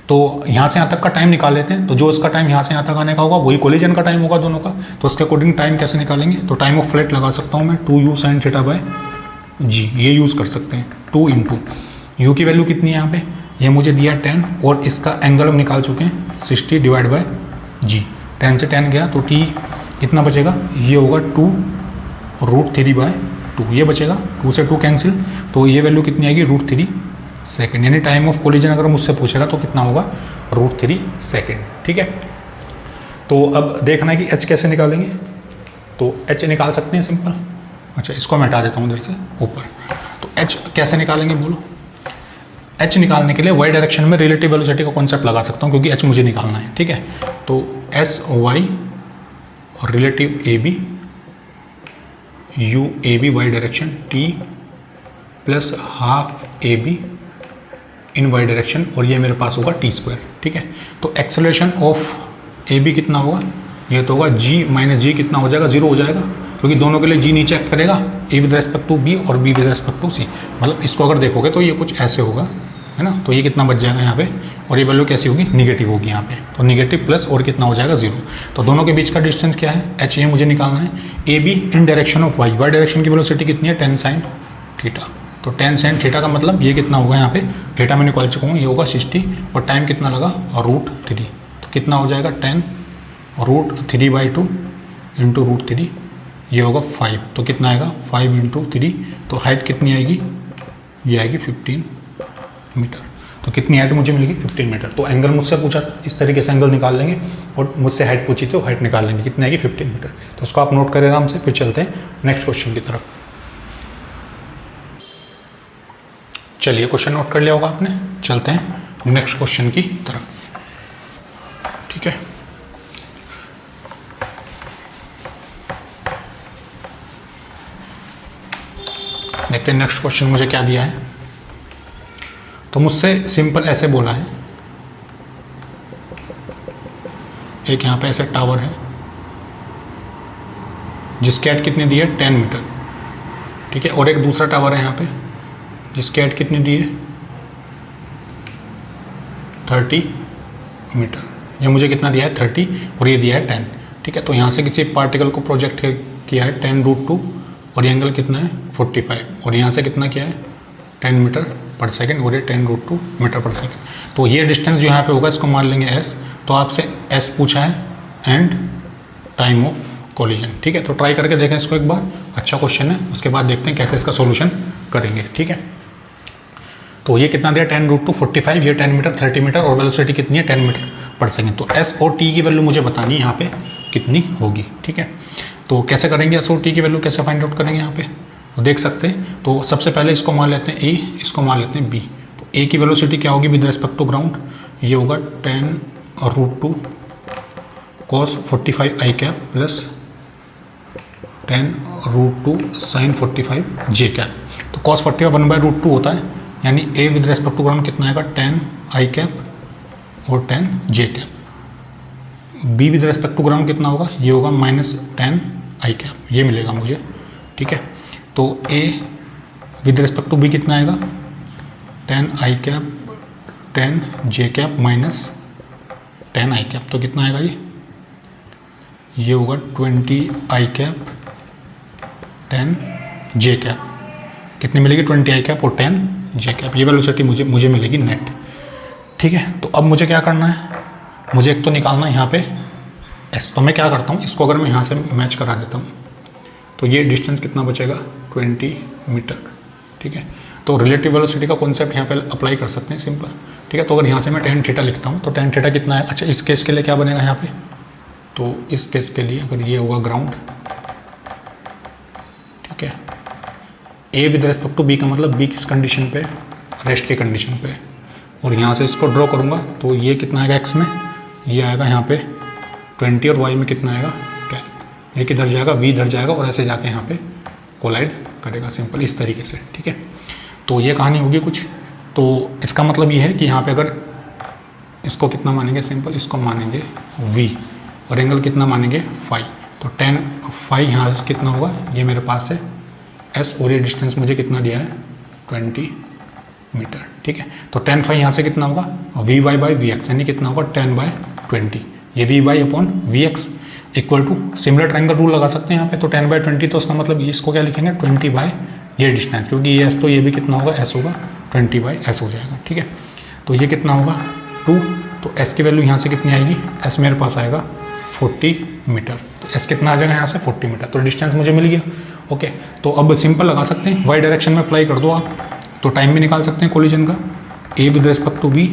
तो यहाँ से यहाँ तक का टाइम निकाल लेते हैं। तो जो इसका टाइम यहाँ से यहाँ तक आने का होगा वही कोलिजन का टाइम होगा दोनों का। तो उसके अकॉर्डिंग टाइम कैसे निकालेंगे, तो टाइम ऑफ फ्लाइट लगा सकता हूँ मैं 2u sin थीटा बाय जी, ये यूज़ कर सकते हैं। 2 इंटू यू की वैल्यू कितनी है यहाँ पे, ये मुझे दिया 10, और इसका एंगल हम निकाल चुके हैं 60 डिवाइड बाय जी। 10 से 10 गया तो t कितना बचेगा, ये होगा 2√3/2, ये बचेगा, 2 से 2 कैंसिल, तो ये वैल्यू कितनी आएगी √3 सेकेंड। यानी टाइम ऑफ कोलिजन अगर मुझसे पूछेगा तो कितना होगा, √3 सेकेंड। ठीक है, तो अब देखना है कि h कैसे निकालेंगे। तो h निकाल सकते हैं सिंपल। अच्छा, इसको मैं हटा देता हूँ इधर से ऊपर। तो h कैसे निकालेंगे बोलो। h निकालने के लिए y डायरेक्शन में रिलेटिव वेलोसिटी का कॉन्सेप्ट लगा सकता हूँ, क्योंकि h मुझे निकालना है। ठीक है, तो एस वाई और relative a b, u a b y direction, t plus half a b in y direction, और ये मेरे पास होगा टी²। ठीक है, तो एक्सेलरेशन ऑफ ए बी कितना होगा, ये तो होगा जी माइनस जी, कितना हो जाएगा 0 हो जाएगा, क्योंकि दोनों के लिए जी नीचे एक्ट करेगा, a with respect to b और b with respect to c. मतलब इसको अगर देखोगे तो ये कुछ ऐसे होगा, है ना। तो ये कितना बच जाएगा यहाँ पे, और ये वैल्यू कैसी होगी, निगेटिव होगी यहाँ पे। तो निगेटिव प्लस और कितना हो जाएगा 0। तो दोनों के बीच का डिस्टेंस क्या है, एच, ये मुझे निकालना है। A b in direction of y, y direction की वेलोसिटी कितनी है 10 sin थीटा। तो 10 sin थीटा का मतलब ये कितना होगा, यहाँ पे थीटा मैं निकाल चुका हूँ, ये होगा 60, और टाइम कितना लगा, और √3। तो कितना हो जाएगा 10√3/2 इंटू √3, ये होगा 5। तो कितना आएगा 5 इंटू 3, तो हाइट कितनी आएगी, ये आएगी 15 मीटर। तो कितनी हाइट मुझे मिलेगी 15 मीटर। तो एंगल मुझसे पूछा, इस तरीके से एंगल निकाल लेंगे, और मुझसे हाइट पूछी तो हाइट निकाल लेंगे, कितनी आएगी 15 मीटर। तो उसको आप नोट करें आराम से, फिर चलते हैं नेक्स्ट क्वेश्चन की तरफ। चलिए, क्वेश्चन नोट कर लिया होगा आपने, चलते हैं नेक्स्ट क्वेश्चन की तरफ। ठीक है, देखते हैं नेक्स्ट क्वेश्चन मुझे क्या दिया है। तो मुझसे सिंपल ऐसे बोला है, एक यहाँ पे ऐसे टावर है जिसकी हाइट कितनी दी है 10 मीटर। ठीक है, और एक दूसरा टावर है यहाँ पे जिसकी हाइट कितनी दी है 30 मीटर। ये मुझे कितना दिया है 30, और ये दिया है 10। ठीक है, तो यहाँ से किसी पार्टिकल को प्रोजेक्ट किया है 10√2, और ये एंगल कितना है 45, और यहाँ से कितना किया है 10 मीटर पर सेकेंड, और ये 10√2 मीटर पर सेकेंड। तो ये डिस्टेंस जो यहाँ पे होगा इसको मान लेंगे s। तो आपसे s पूछा है एंड टाइम ऑफ कोलिजन। ठीक है, तो ट्राई करके देखें इसको एक बार, अच्छा क्वेश्चन है। उसके बाद देखते हैं कैसे इसका सोल्यूशन करेंगे। ठीक है, तो ये कितना दिया 10√2 45, ये 10 मीटर 30 मीटर, और वेलोसिटी कितनी है 10 मीटर पर सेकेंड। तो s और t की वैल्यू मुझे बतानी है यहाँ पे कितनी होगी। ठीक है, तो कैसे करेंगे, s और t की वैल्यू कैसे फाइंड आउट करेंगे यहाँ पे, तो देख सकते हैं। तो सबसे पहले इसको मान लेते हैं a, इसको मान लेते हैं b। तो a की वेलोसिटी क्या होगी विद रेस्पेक्ट टू ग्राउंड, ये होगा 10√2 cos 45 i cap plus 10√2 sin 45 j cap. तो cos 45 1/√2 होता है, यानी a with respect to ground कितना आएगा 10 i कैप और 10 j cap. b with respect to ground कितना होगा, ये होगा -10 i कैप, ये मिलेगा मुझे। ठीक है, तो a with respect to b कितना आएगा 10 i cap 10 j cap minus 10 i cap. तो कितना आएगा ये होगा 20 i कैप 10 j कैप। कितनी मिलेगी 20 i कैप और 10 j कैप। ये वेलोसिटी मुझे मिलेगी नेट। ठीक है, तो अब मुझे क्या करना है, मुझे एक तो निकालना है यहाँ पे s। तो मैं क्या करता हूँ, इसको अगर मैं यहाँ से मैच करा देता हूँ तो ये डिस्टेंस कितना बचेगा 20 मीटर। ठीक है, तो रिलेटिव वेलोसिटी का कॉन्सेप्ट यहाँ पे अप्लाई कर सकते हैं सिंपल। ठीक है, तो अगर यहाँ से मैं tan थीटा लिखता हूँ तो tan थीटा कितना है, अच्छा इस केस के लिए क्या बनेगा यहाँ पे, तो इस केस के लिए अगर ये होगा ग्राउंड, ठीक है, a with respect to B का मतलब बी किस कंडीशन पे, रेस्ट की कंडीशन पे, और यहाँ से इसको ड्रॉ करूँगा तो ये कितना आएगा एक्स में, ये आएगा यहाँ पे 20 और वाई में कितना आएगा 10। ये किधर जाएगा, वी इधर जाएगा और ऐसे जाके यहाँ पे कोलाइड करेगा, सिंपल इस तरीके से, ठीक है। तो ये कहानी होगी कुछ। तो इसका मतलब ये है कि यहाँ पे अगर इसको कितना मानेंगे, सिंपल इसको मानेंगे v और एंगल कितना मानेंगे फाई, तो tan फाई यहाँ से कितना होगा, ये मेरे पास है s और ये डिस्टेंस मुझे कितना दिया है 20 मीटर, ठीक है। तो tan फाई यहाँ से कितना होगा v y by v x, यानी कितना होगा 10/20, ये v y upon v x equal to similar triangle rule लगा सकते हैं यहाँ पे। तो 10/20 तो उसका मतलब इसको क्या लिखेंगे 20 बाय ये डिस्टेंस, क्योंकि ये एस तो ये भी कितना होगा एस होगा 20/s हो जाएगा, ठीक है। तो ये कितना होगा 2, तो s की वैल्यू यहाँ से कितनी आएगी, s मेरे पास आएगा 40 मीटर, तो s कितना आ जाएगा यहाँ से 40 मीटर, तो डिस्टेंस मुझे मिल गया, ओके। तो अब सिंपल लगा सकते हैं, वाई डायरेक्शन में अप्लाई कर दो आप, तो टाइम भी निकाल सकते हैं कोलिजन का, a with respect to b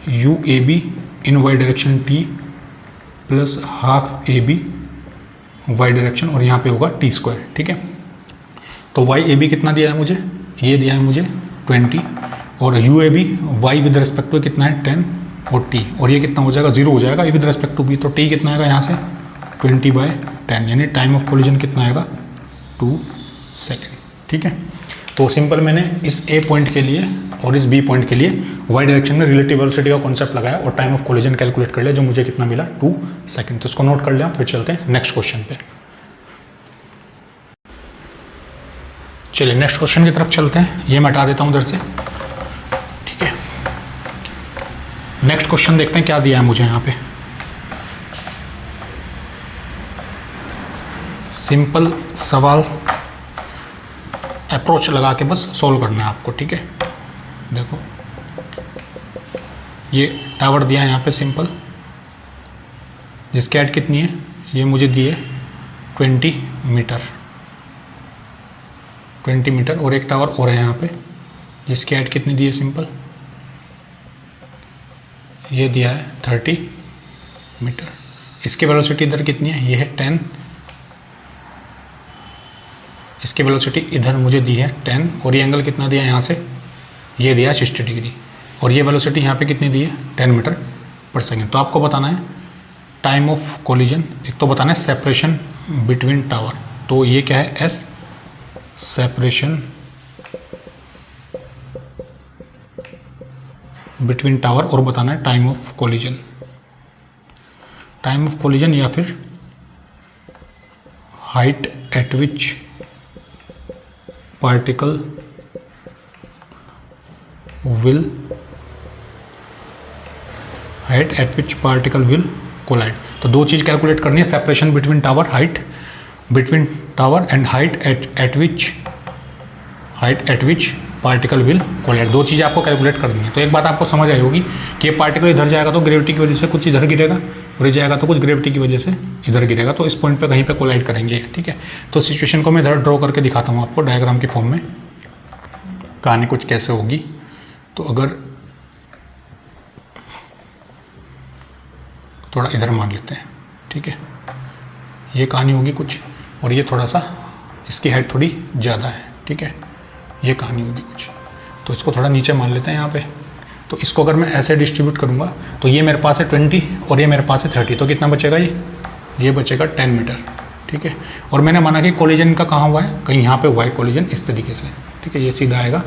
u a b in y direction t plus half a b y direction, और यहाँ पे होगा t², ठीक है। तो वाई ए बी कितना दिया है मुझे, ये दिया है मुझे 20, और u a b y with respect to कितना है 10 और t, और ये कितना हो जाएगा 0 हो जाएगा a with respect to b, तो t कितना आएगा यहाँ से 20/10, यानी टाइम ऑफ कोलिजन कितना आएगा 2 सेकेंड, ठीक है। तो सिंपल मैंने इस a पॉइंट के लिए और इस b पॉइंट के लिए y डायरेक्शन में रिलेटिव वेलोसिटी का कॉन्सेप्ट लगाया और टाइम ऑफ कोलिजन कैलकुलेट कर लिया, जो मुझे कितना मिला 2 सेकेंड। तो इसको नोट कर लिया, फिर चलते हैं नेक्स्ट क्वेश्चन पे। चलिए नेक्स्ट क्वेश्चन की तरफ चलते हैं, ये मैं हटा देता हूँ उधर से, ठीक है। नेक्स्ट क्वेश्चन देखते हैं क्या दिया है मुझे यहाँ पे। सिंपल सवाल, अप्रोच लगा के बस सॉल्व करना है आपको, ठीक है। देखो ये टावर दिया है यहाँ पे सिंपल, जिसकी हाइट कितनी है, ये मुझे दी है 20 मीटर, 20 मीटर, और एक टावर और है यहाँ पे जिसकी हाइट कितनी दी है सिंपल, ये दिया है 30 मीटर। इसकी वेलोसिटी इधर कितनी है, ये है 10, इसकी वेलोसिटी इधर मुझे दी है 10, और ये एंगल कितना दिया है यहाँ से, ये दिया है 60 डिग्री, और ये वेलोसिटी यहाँ पे कितनी दी है 10 मीटर पर सेकेंड। तो आपको बताना है टाइम ऑफ कोलिजन, एक तो बताना है सेपरेशन बिटवीन टावर, तो ये क्या है एस, सेपरेशन बिटवीन टावर, और बताना है time of collision, time of collision या फिर height at which particle will, height at which particle will collide. तो दो चीज़ कैलकुलेट करनी है, separation between tower, height between tower and height at which particle will collide, दो चीज़ें आपको कैलकुलेट करनी है। तो एक बात आपको समझ आई होगी कि ये पार्टिकल इधर जाएगा तो ग्रेविटी की वजह से कुछ इधर गिरेगा, और ये जाएगा तो कुछ ग्रेविटी की वजह से इधर गिरेगा, तो इस पॉइंट पे कहीं पे कोलाइड करेंगे, ठीक है। तो सिचुएशन को मैं इधर ड्रॉ करके दिखाता हूँ आपको डायग्राम की फॉर्म में, कहानी कुछ कैसे होगी। तो अगर थोड़ा इधर मान लेते हैं, ठीक है, ये कहानी होगी कुछ, और ये थोड़ा सा इसकी हाइट थोड़ी ज़्यादा है, ठीक है, ये कहानी होगी कुछ। तो इसको थोड़ा नीचे मान लेते हैं यहाँ पे। तो इसको अगर मैं ऐसे डिस्ट्रीब्यूट करूँगा तो ये मेरे पास है 20 और ये मेरे पास है 30, तो कितना बचेगा, ये बचेगा 10 मीटर, ठीक है। और मैंने माना कि कोलिजन का कहाँ हुआ है, कहीं यहाँ पे हुआ है कोलिजन इस तरीके से, ठीक है, ये सीधा आएगा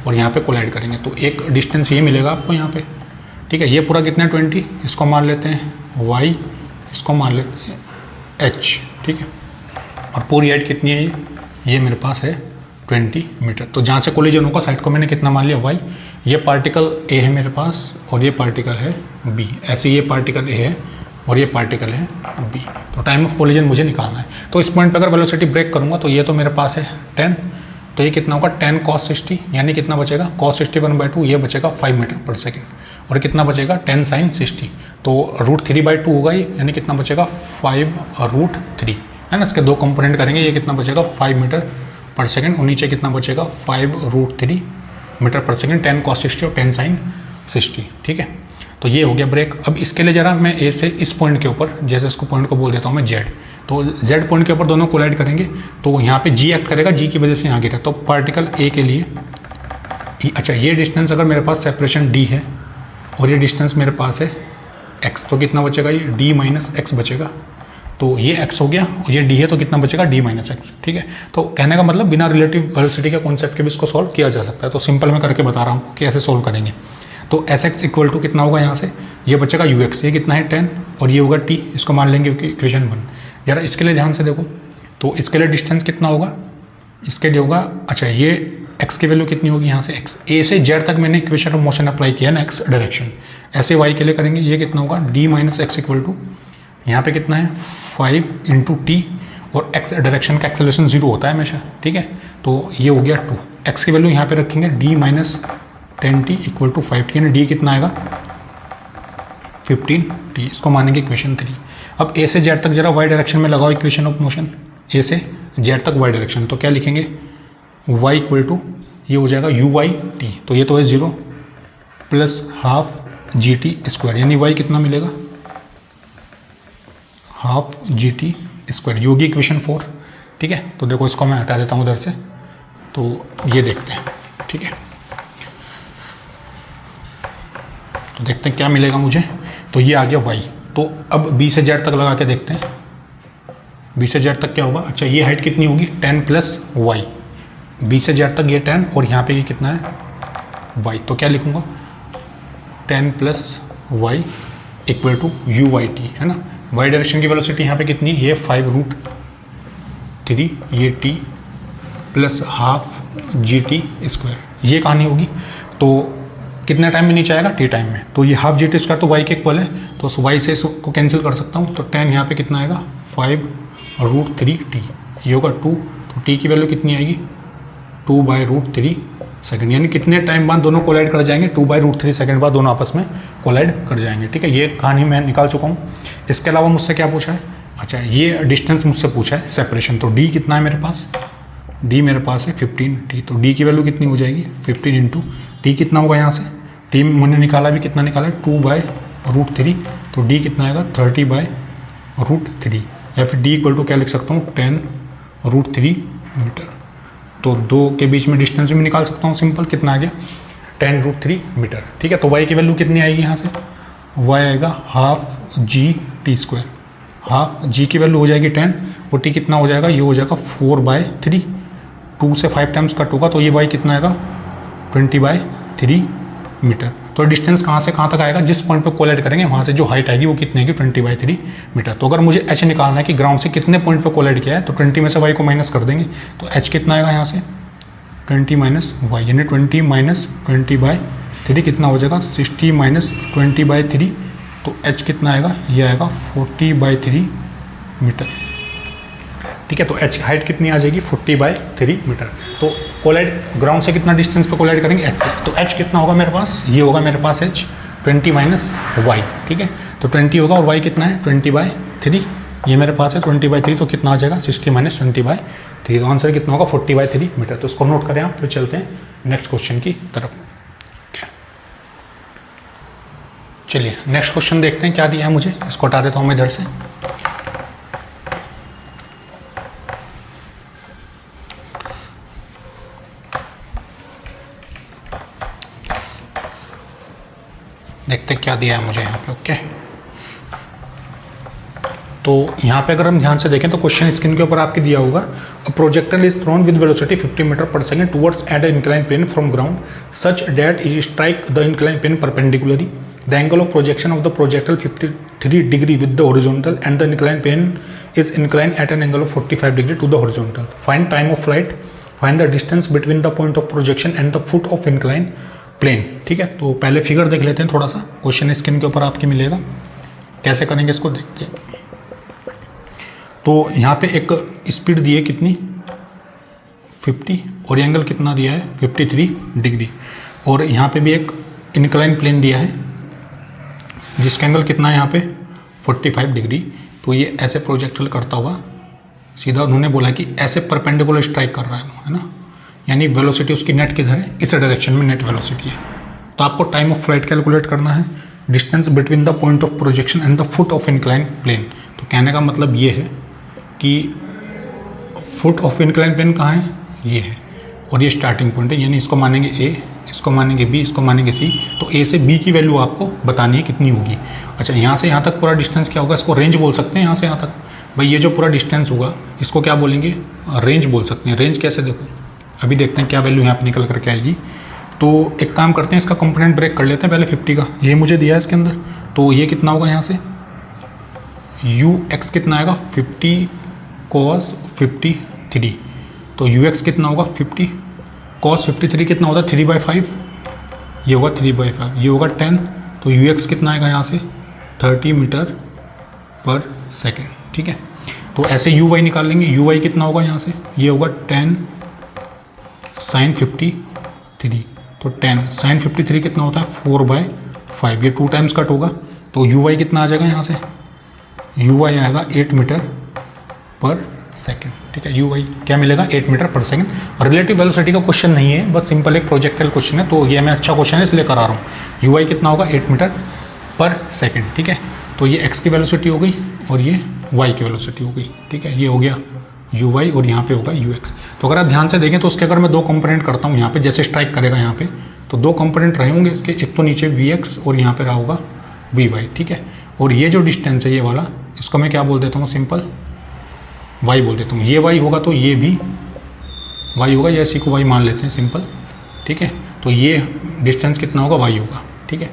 और यहाँ पे कोलाइड करेंगे, तो एक डिस्टेंस ये मिलेगा आपको यहाँ पे, ठीक है। ये पूरा कितना है 20, इसको मान लेते हैं y, इसको मान लेते हैं h, ठीक है। और पूरी हाइट कितनी है, ये मेरे पास है 20 मीटर। तो जहाँ से कोलिजन होगा साइड को मैंने कितना मान लिया y, ये पार्टिकल a है मेरे पास और ये पार्टिकल है b, ऐसे ये पार्टिकल a है और ये पार्टिकल है b। तो टाइम ऑफ कोलिजन मुझे निकालना है। तो इस पॉइंट पे अगर वेलोसिटी ब्रेक करूँगा तो ये तो मेरे पास है 10, तो ये कितना होगा 10 cos 60, यानी कितना बचेगा cos 61/2, ये बचेगा 5 मीटर पर सेकेंड, और कितना बचेगा 10 sin 60, तो √3/2 होगा ये, यानी कितना बचेगा 5√3, है ना। इसके दो कंपोनेंट करेंगे, ये कितना बचेगा 5 मीटर पर सेकेंड, और नीचे कितना बचेगा 5√3 मीटर पर सेकेंड, 10 cos 60 और 10 sin 60, ठीक है। तो ये हो गया ब्रेक। अब इसके लिए ज़रा मैं ए से इस पॉइंट के ऊपर, जैसे इसको पॉइंट को बोल देता हूँ मैं जेड, तो जेड पॉइंट के ऊपर दोनों कोलाइड करेंगे तो यहाँ पे जी एक्ट करेगा, जी की वजह से यहाँ गिरा। तो पार्टिकल ए के लिए अच्छा ये डिस्टेंस अगर मेरे पास सेपरेशन डी है और ये डिस्टेंस मेरे पास है एक्स, तो कितना बचेगा, ये डी माइनस एक्स बचेगा। तो ये x हो गया और ये d है तो कितना बचेगा d माइनस एक्स। ठीक है, तो कहने का मतलब बिना रिलेटिव वेलोसिटी के कॉन्सेप्ट के भी इसको सॉल्व किया जा सकता है। तो सिंपल मैं करके बता रहा हूँ कि ऐसे सॉल्व करेंगे। तो एस एक्स इक्वल टू कितना होगा, यहाँ से ये बचेगा यू एक्स, ये कितना है 10 और ये होगा t, इसको मान लेंगे इक्वेशन 1। जरा इसके लिए ध्यान से देखो, तो इसके लिए डिस्टेंस कितना होगा, इसके लिए होगा अच्छा ये x की वैल्यू कितनी होगी, यहाँ से x a से z तक मैंने इक्वेशन ऑफ मोशन अप्लाई किया ना x डायरेक्शन। ऐसे y के लिए करेंगे, ये कितना होगा d minus x equal to यहाँ पे कितना है 5 इंटू टी, और x डायरेक्शन का एक्सेलरेशन 0 होता है हमेशा। ठीक है, तो ये हो गया 2, x की वैल्यू यहाँ पे रखेंगे d minus 10t equal to 5t, यानी d कितना आएगा 15t, इसको मानेंगे इक्वेशन 3। अब a से z तक जरा y डायरेक्शन में लगाओ इक्वेशन ऑफ मोशन, a से z तक y डायरेक्शन, तो क्या लिखेंगे y इक्वल टू ये हो जाएगा यू वाई टी, तो ये तो है 0 plus half G T square, यानी y कितना मिलेगा हाफ जी टी स्क्वायर, योगी इक्वेशन 4। ठीक है, तो देखो इसको मैं हटा देता हूँ उधर से, तो ये देखते हैं। ठीक है, तो देखते हैं क्या मिलेगा मुझे, तो ये आ गया y। तो अब b से z तक लगा के देखते हैं, b से z तक क्या होगा, अच्छा ये हाइट कितनी होगी 10 प्लस वाई, b से z तक ये 10 और यहाँ पे ये कितना है y, तो क्या लिखूँगा 10 plus y equal to you Y t, है ना। y डायरेक्शन की वेलोसिटी यहाँ पे कितनी, ये 5√3, ये t plus half G T square, ये कहानी होगी। तो कितने टाइम में नीचे आएगा, t टाइम में, तो ये हाफ जी टी स्क्वायर तो y के इक्वल है, तो उस y से इसको कैंसिल कर सकता हूँ। तो 10 यहाँ पे कितना आएगा 5√3t, ये होगा 2, तो t की वैल्यू कितनी आएगी 2/√3 सेकंड, यानी कितने टाइम बाद दोनों कोलाइड कर जाएंगे, 2/√3 सेकंड बाद दोनों आपस में कोलाइड कर जाएंगे। ठीक है, ये कहानी मैं निकाल चुका हूँ। इसके अलावा मुझसे क्या पूछा है, अच्छा ये डिस्टेंस मुझसे पूछा है सेपरेशन, तो d कितना है मेरे पास, d मेरे पास है 15t, तो d की वैल्यू कितनी हो जाएगी 15 इंटू t कितना होगा, यहाँ से t मैंने निकाला भी, कितना निकाला है 2/√3, तो d कितना आएगा 30/√3, या फिर d इक्वल टू क्या लिख सकता हूँ 10√3 मीटर। तो दो के बीच में डिस्टेंस भी निकाल सकता हूँ सिंपल, कितना आ गया 10√3 मीटर। ठीक है, तो y की वैल्यू कितनी आएगी, यहाँ से y आएगा half G T square, half g की वैल्यू हो जाएगी 10 और t कितना हो जाएगा, ये हो जाएगा 4/3, 2 से 5 टाइम्स कट होगा, तो ये y कितना आएगा 20/3 मीटर। तो डिस्टेंस कहाँ से कहाँ तक आएगा, जिस पॉइंट पे कोलाइड करेंगे वहाँ से जो हाइट आएगी वो कितनी आएगी 20/3 मीटर। तो अगर मुझे h निकालना है कि ग्राउंड से कितने पॉइंट पे कोलाइड किया है, तो 20 में से y को माइनस कर देंगे, तो h कितना आएगा यहाँ से 20 माइनस वाई, यानी 20 माइनस 20/3 कितना हो जाएगा 60 माइनस 20/3, तो h कितना आएगा, ये आएगा 40/3 मीटर। ठीक है, तो h हाइट कितनी आ जाएगी 40/3 मीटर। तो कोलाइड ग्राउंड से कितना डिस्टेंस पे कोलाइड करेंगे h से, तो h कितना होगा मेरे पास, ये होगा मेरे पास h 20 माइनस वाई। ठीक है, तो 20 होगा और y कितना है 20/3, ये मेरे पास है 20/3, तो कितना आ जाएगा 60 माइनस 20/3, तो आंसर कितना होगा 40/3 मीटर। तो इसको नोट करें आप, फिर चलते हैं नेक्स्ट क्वेश्चन की तरफ। चलिए नेक्स्ट क्वेश्चन देखते हैं क्या दिया है मुझे, इसको हटा देता हूँ मैं इधर से। देखते क्या दिया है मुझे यहाँ पे। ओके, तो यहाँ पे अगर हम ध्यान से देखें तो क्वेश्चन स्क्रीन के ऊपर आपके दिया होगा, a projectile is thrown with velocity 50 metre per second towards at a incline plane from ground such that it strike the incline plane perpendicularly, the angle of projection of the projectile 53 degree with the horizontal and the incline plane is incline at an angle of 45 degree to the horizontal, find time of flight, find the distance between the point of projection and the foot of incline plane. ठीक है, तो पहले figure देख लेते हैं थोड़ा सा, question screen के ऊपर आपके मिलेगा, कैसे करेंगे इसको देखते हैं। तो यहाँ पे एक स्पीड दी है कितनी 50 और एंगल कितना दिया है 53 डिग्री, और यहाँ पे भी एक इंक्लाइन प्लेन दिया है जिसका एंगल कितना है यहाँ पे 45 डिग्री। तो ये ऐसे प्रोजेक्टाइल करता हुआ सीधा उन्होंने बोला कि ऐसे परपेंडिकुलर स्ट्राइक कर रहा है ना, यानी वेलोसिटी उसकी नेट किधर है, इस डायरेक्शन में नेट वेलोसिटी है। तो आपको टाइम ऑफ फ्लाइट कैलकुलेट करना है, distance between the point of projection and the foot of incline plane. तो कहने का मतलब ये है कि फुट ऑफ इंक्लाइन प्लेन कहाँ है, ये है, और ये स्टार्टिंग पॉइंट है, यानी इसको मानेंगे ए, इसको मानेंगे बी, इसको मानेंगे सी। तो ए से बी की वैल्यू आपको बतानी है कितनी होगी। अच्छा, यहाँ से यहाँ तक पूरा डिस्टेंस क्या होगा, इसको रेंज बोल सकते हैं। यहाँ से यहाँ तक भाई ये जो पूरा डिस्टेंस होगा इसको क्या बोलेंगे, रेंज बोल सकते हैं। रेंज कैसे, देखो अभी देखते हैं क्या वैल्यू यहाँ पे निकल करके आएगी। तो एक काम करते हैं, इसका कंपोनेंट ब्रेक कर लेते हैं पहले 50 का, ये मुझे दिया है इसके अंदर। तो ये कितना होगा यहाँ से, यू एक्स कितना आएगा 50 cos 53। तो यू एक्स कितना होगा 50 cos 53 कितना होता है 3/5, ये होगा 3/5, ये होगा 10। तो यू एक्स कितना आएगा यहाँ से 30 मीटर पर सेकेंड। ठीक है, तो ऐसे यू वाई निकाल लेंगे। यू वाई कितना होगा यहाँ से, ये होगा 10 sin 53। तो 10 sin 53 कितना होता है 4/5, ये 2 टाइम्स कट होगा। तो यू वाई कितना आ जाएगा यहाँ से, यू वाई आएगा 8 मीटर पर सेकेंड। ठीक है, यू वाई क्या मिलेगा 8 मीटर पर सेकेंड। और रिलेटिव वेलोसिटी का क्वेश्चन नहीं है, बस सिंपल एक प्रोजेक्टाइल क्वेश्चन है, तो ये मैं अच्छा क्वेश्चन है इसलिए करा रहा हूँ। यू वाई कितना होगा 8 मीटर पर सेकेंड। ठीक है, तो ये एक्स की वेलोसिटी हो गई और ये वाई की वेलोसिटी हो गई। ठीक है, ये हो गया यू वाई और यहाँ पे होगा यू एक्स। तो अगर आप ध्यान से देखें तो उसके अगर मैं 2 कंपोनेंट करता हूँ यहाँ पे, जैसे स्ट्राइक करेगा यहाँ पे, तो 2 कंपोनेंट रहे होंगे इसके, एक तो नीचे वी एक्स और यहाँ पे रहा होगा वी वाई। ठीक है, और ये जो डिस्टेंस है ये वाला, इसको मैं क्या बोल देता हूँ, सिंपल वाई बोल देता हूँ। ये वाई होगा तो ये भी वाई होगा, या इसी को वाई मान लेते हैं सिंपल। ठीक है, तो ये डिस्टेंस कितना होगा वाई होगा। ठीक है,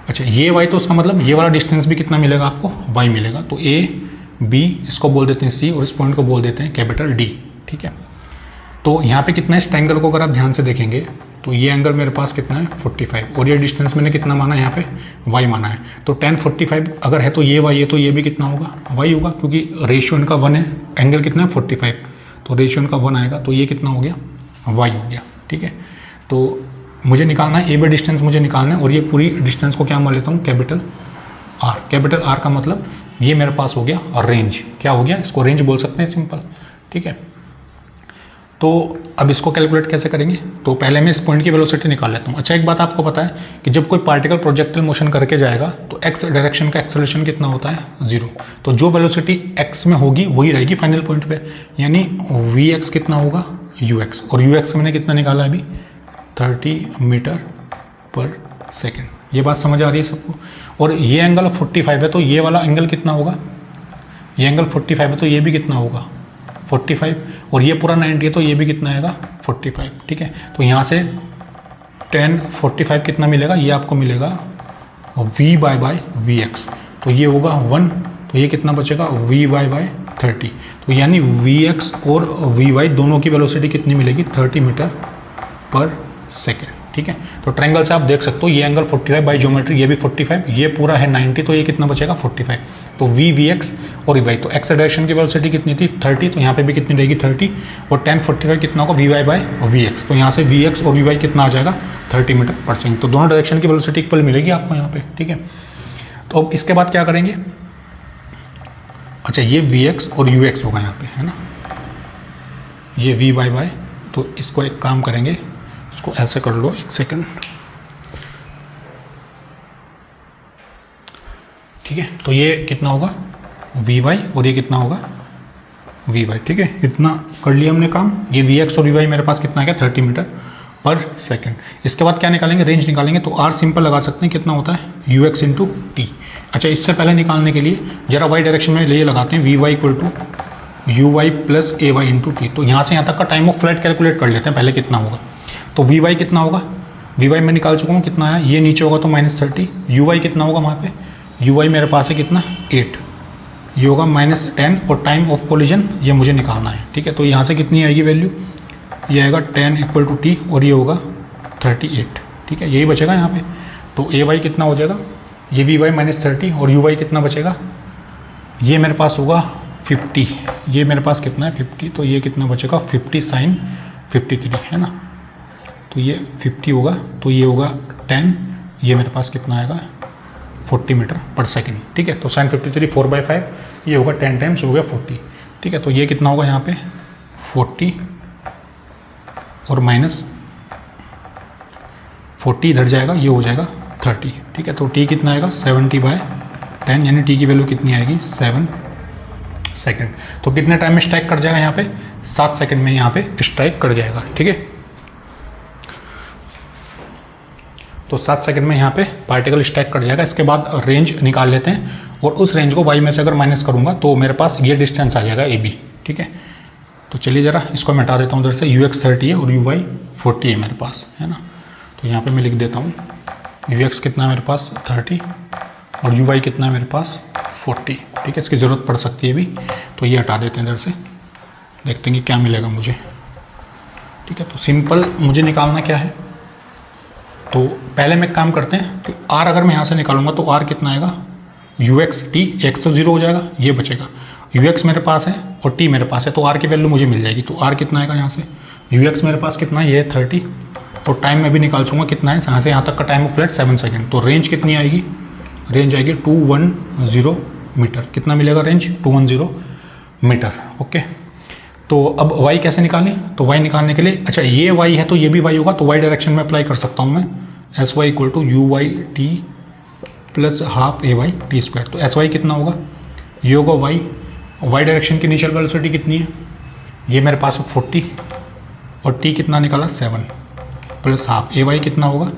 अच्छा ये वाई, तो उसका मतलब ये वाला डिस्टेंस भी कितना मिलेगा आपको, वाई मिलेगा। तो ए बी इसको बोल देते हैं सी और इस पॉइंट को बोल देते हैं कैपिटल डी। ठीक है, तो यहाँ पे कितना है, इस ट्रायंगल को अगर आप ध्यान से देखेंगे तो ये एंगल मेरे पास कितना है 45, और ये डिस्टेंस मैंने कितना माना है यहाँ पे y माना है। तो 10 45 अगर है तो ये y है, तो ये भी कितना होगा y होगा, क्योंकि रेशियो इनका 1 है, एंगल कितना है 45, तो रेशियो इनका 1 आएगा, तो ये कितना हो गया y हो गया। ठीक है, तो मुझे निकालना है ए बी डिस्टेंस मुझे निकालना है, और ये पूरी डिस्टेंस को क्या मान लेता हूँ कैपिटल आर। कैपिटल आर का मतलब ये मेरे पास हो गया, और रेंज क्या हो गया, इसको रेंज बोल सकते हैं सिंपल। ठीक है, तो अब इसको कैलकुलेट कैसे करेंगे, तो पहले मैं इस पॉइंट की वेलोसिटी निकाल लेता हूँ। अच्छा एक बात आपको पता है कि जब कोई पार्टिकल प्रोजेक्टाइल मोशन करके जाएगा तो एक्स डायरेक्शन का एक्सेलरेशन कितना होता है 0। तो जो वेलोसिटी एक्स में होगी वही रहेगी फाइनल पॉइंट पे, यानी वी एक्स कितना होगा यू एक्स, और यू एक्स मैंने कितना निकाला है अभी 30 मीटर पर सेकेंड। ये बात समझ आ रही है सबको। और ये एंगल 45 है, तो ये वाला एंगल कितना होगा, ये एंगल 45 है, तो ये भी कितना होगा 45, और ये पूरा 90 है, तो ये भी कितना आएगा 45। ठीक है, तो यहाँ से 10 45 कितना मिलेगा, ये आपको मिलेगा v बाय वी एक्स, तो ये होगा 1, तो ये कितना बचेगा v बाय 30। तो यानी वी एक्स और वी वाई दोनों की वेलोसिटी कितनी मिलेगी 30 मीटर पर सेकेंड। ठीक है, तो ट्रायंगल से आप देख सकते हो ये एंगल 45 बाय ज्योमेट्री, ये भी 45, ये पूरा है 90, तो ये कितना बचेगा 45। तो वी एक्स और वाई, तो एक्स डायरेक्शन की वेलोसिटी कितनी थी 30, तो यहाँ पे भी कितनी रहेगी 30, और 10 45 कितना होगा v y by v x, तो यहाँ से वी एक्स और वी वाई कितना आ जाएगा 30 मीटर पर सेकेंड। तो दोनों डायरेक्शन की वेलोसिटी इक्वल मिलेगी आपको यहाँ पे। ठीक है, तो अब इसके बाद क्या करेंगे, अच्छा ये वी एक्स और यू एक्स होगा यहाँ पे, है ना, ये वी वाई बाय, तो इसको एक काम करेंगे, इसको ऐसे कर लो, एक सेकंड। ठीक है, तो ये कितना होगा वी वाई और ये कितना होगा वी वाई। ठीक है, इतना कर लिया हमने काम। ये वी एक्स और वी वाई मेरे पास कितना आ गया 30 मीटर पर सेकेंड। इसके बाद क्या निकालेंगे, रेंज निकालेंगे। तो आर सिंपल लगा सकते हैं, कितना होता है यू एक्स इंटू टी। अच्छा इससे पहले निकालने के लिए जरा वाई डायरेक्शन में ले लगाते हैं, v Y equal to you Y plus A Y into T. तो यहाँ से यहाँ तक का टाइम ऑफ फ्लाइट कैलकुलेट कर लेते हैं पहले कितना होगा। तो वी वाई कितना होगा, वी वाई मैं निकाल चुका हूँ कितना है, ये नीचे होगा तो -30। यू वाई कितना होगा वहाँ पे, यू वाई मेरे पास है कितना 8, ये होगा -10, और टाइम ऑफ कोलिजन ये मुझे निकालना है। ठीक है, तो यहाँ से कितनी आएगी वैल्यू, ये आएगा 10 इक्वल टू टी, और ये होगा 38। ठीक है, यही बचेगा यहाँ पे। तो ए वाई कितना हो जाएगा, ये वी वाई -30 और यू वाई कितना बचेगा, ये मेरे पास होगा 50, ये मेरे पास कितना है 50, तो ये कितना बचेगा 50 sin 53, है ना, तो ये 50 होगा, तो ये होगा 10, ये मेरे पास कितना आएगा 40 मीटर पर सेकेंड। ठीक है, तो sin 53 4/5, ये होगा 10 टाइम्स हो गया 40। ठीक है, तो ये कितना होगा यहाँ पे 40 और -40 इधर जाएगा, ये हो जाएगा 30, ठीक है। तो t कितना आएगा 70/10, यानी t की वैल्यू कितनी आएगी 7 सेकेंड। तो कितने टाइम में स्ट्राइक कर जाएगा यहाँ पे 7 सेकेंड में यहाँ पे स्ट्राइक कर जाएगा, ठीक है। तो 7 सेकंड में यहाँ पे पार्टिकल स्ट्राइक कर जाएगा। इसके बाद रेंज निकाल लेते हैं और उस रेंज को y में से अगर माइनस करूँगा तो मेरे पास ये डिस्टेंस आ जाएगा AB, ठीक है। तो चलिए ज़रा इसको मैं हटा देता हूँ उधर से। UX 30 है और UY 40 है मेरे पास, है ना। तो यहाँ पे मैं लिख देता हूँ UX कितना है मेरे पास 30 और UY कितना है मेरे पास 40, ठीक है। इसकी ज़रूरत पड़ सकती है अभी, तो ये हटा देते हैं इधर से, देखते हैं कि क्या मिलेगा मुझे, ठीक है। तो सिंपल मुझे निकालना क्या है, तो पहले मैं एक काम करते हैं, तो R अगर मैं यहाँ से निकालूंगा तो R कितना आएगा UX T, X तो 0 हो जाएगा, ये बचेगा। UX मेरे पास है और T मेरे पास है, तो R की वैल्यू मुझे मिल जाएगी। तो R कितना आएगा यहाँ से, UX मेरे पास कितना है, ये 30 और टाइम में भी निकाल चूँगा कितना है, यहाँ से यहाँ तक का टाइम ऑफ फ्लाइट 7 सेकेंड। तो रेंज कितनी आएगी, रेंज आएगी 210 मीटर। कितना मिलेगा रेंज 210 मीटर, ओके। तो अब y कैसे निकालें, तो y निकालने के लिए, अच्छा ये y है तो ये भी y होगा, तो y डायरेक्शन में अप्लाई कर सकता हूँ मैं। SY equal to UYT plus half AY T square. तो SY कितना होगा, ये होगा y डायरेक्शन की इनिशियल वेलोसिटी कितनी है, ये मेरे पास 40 और t कितना निकाला 7 प्लस हाफ AY कितना होगा,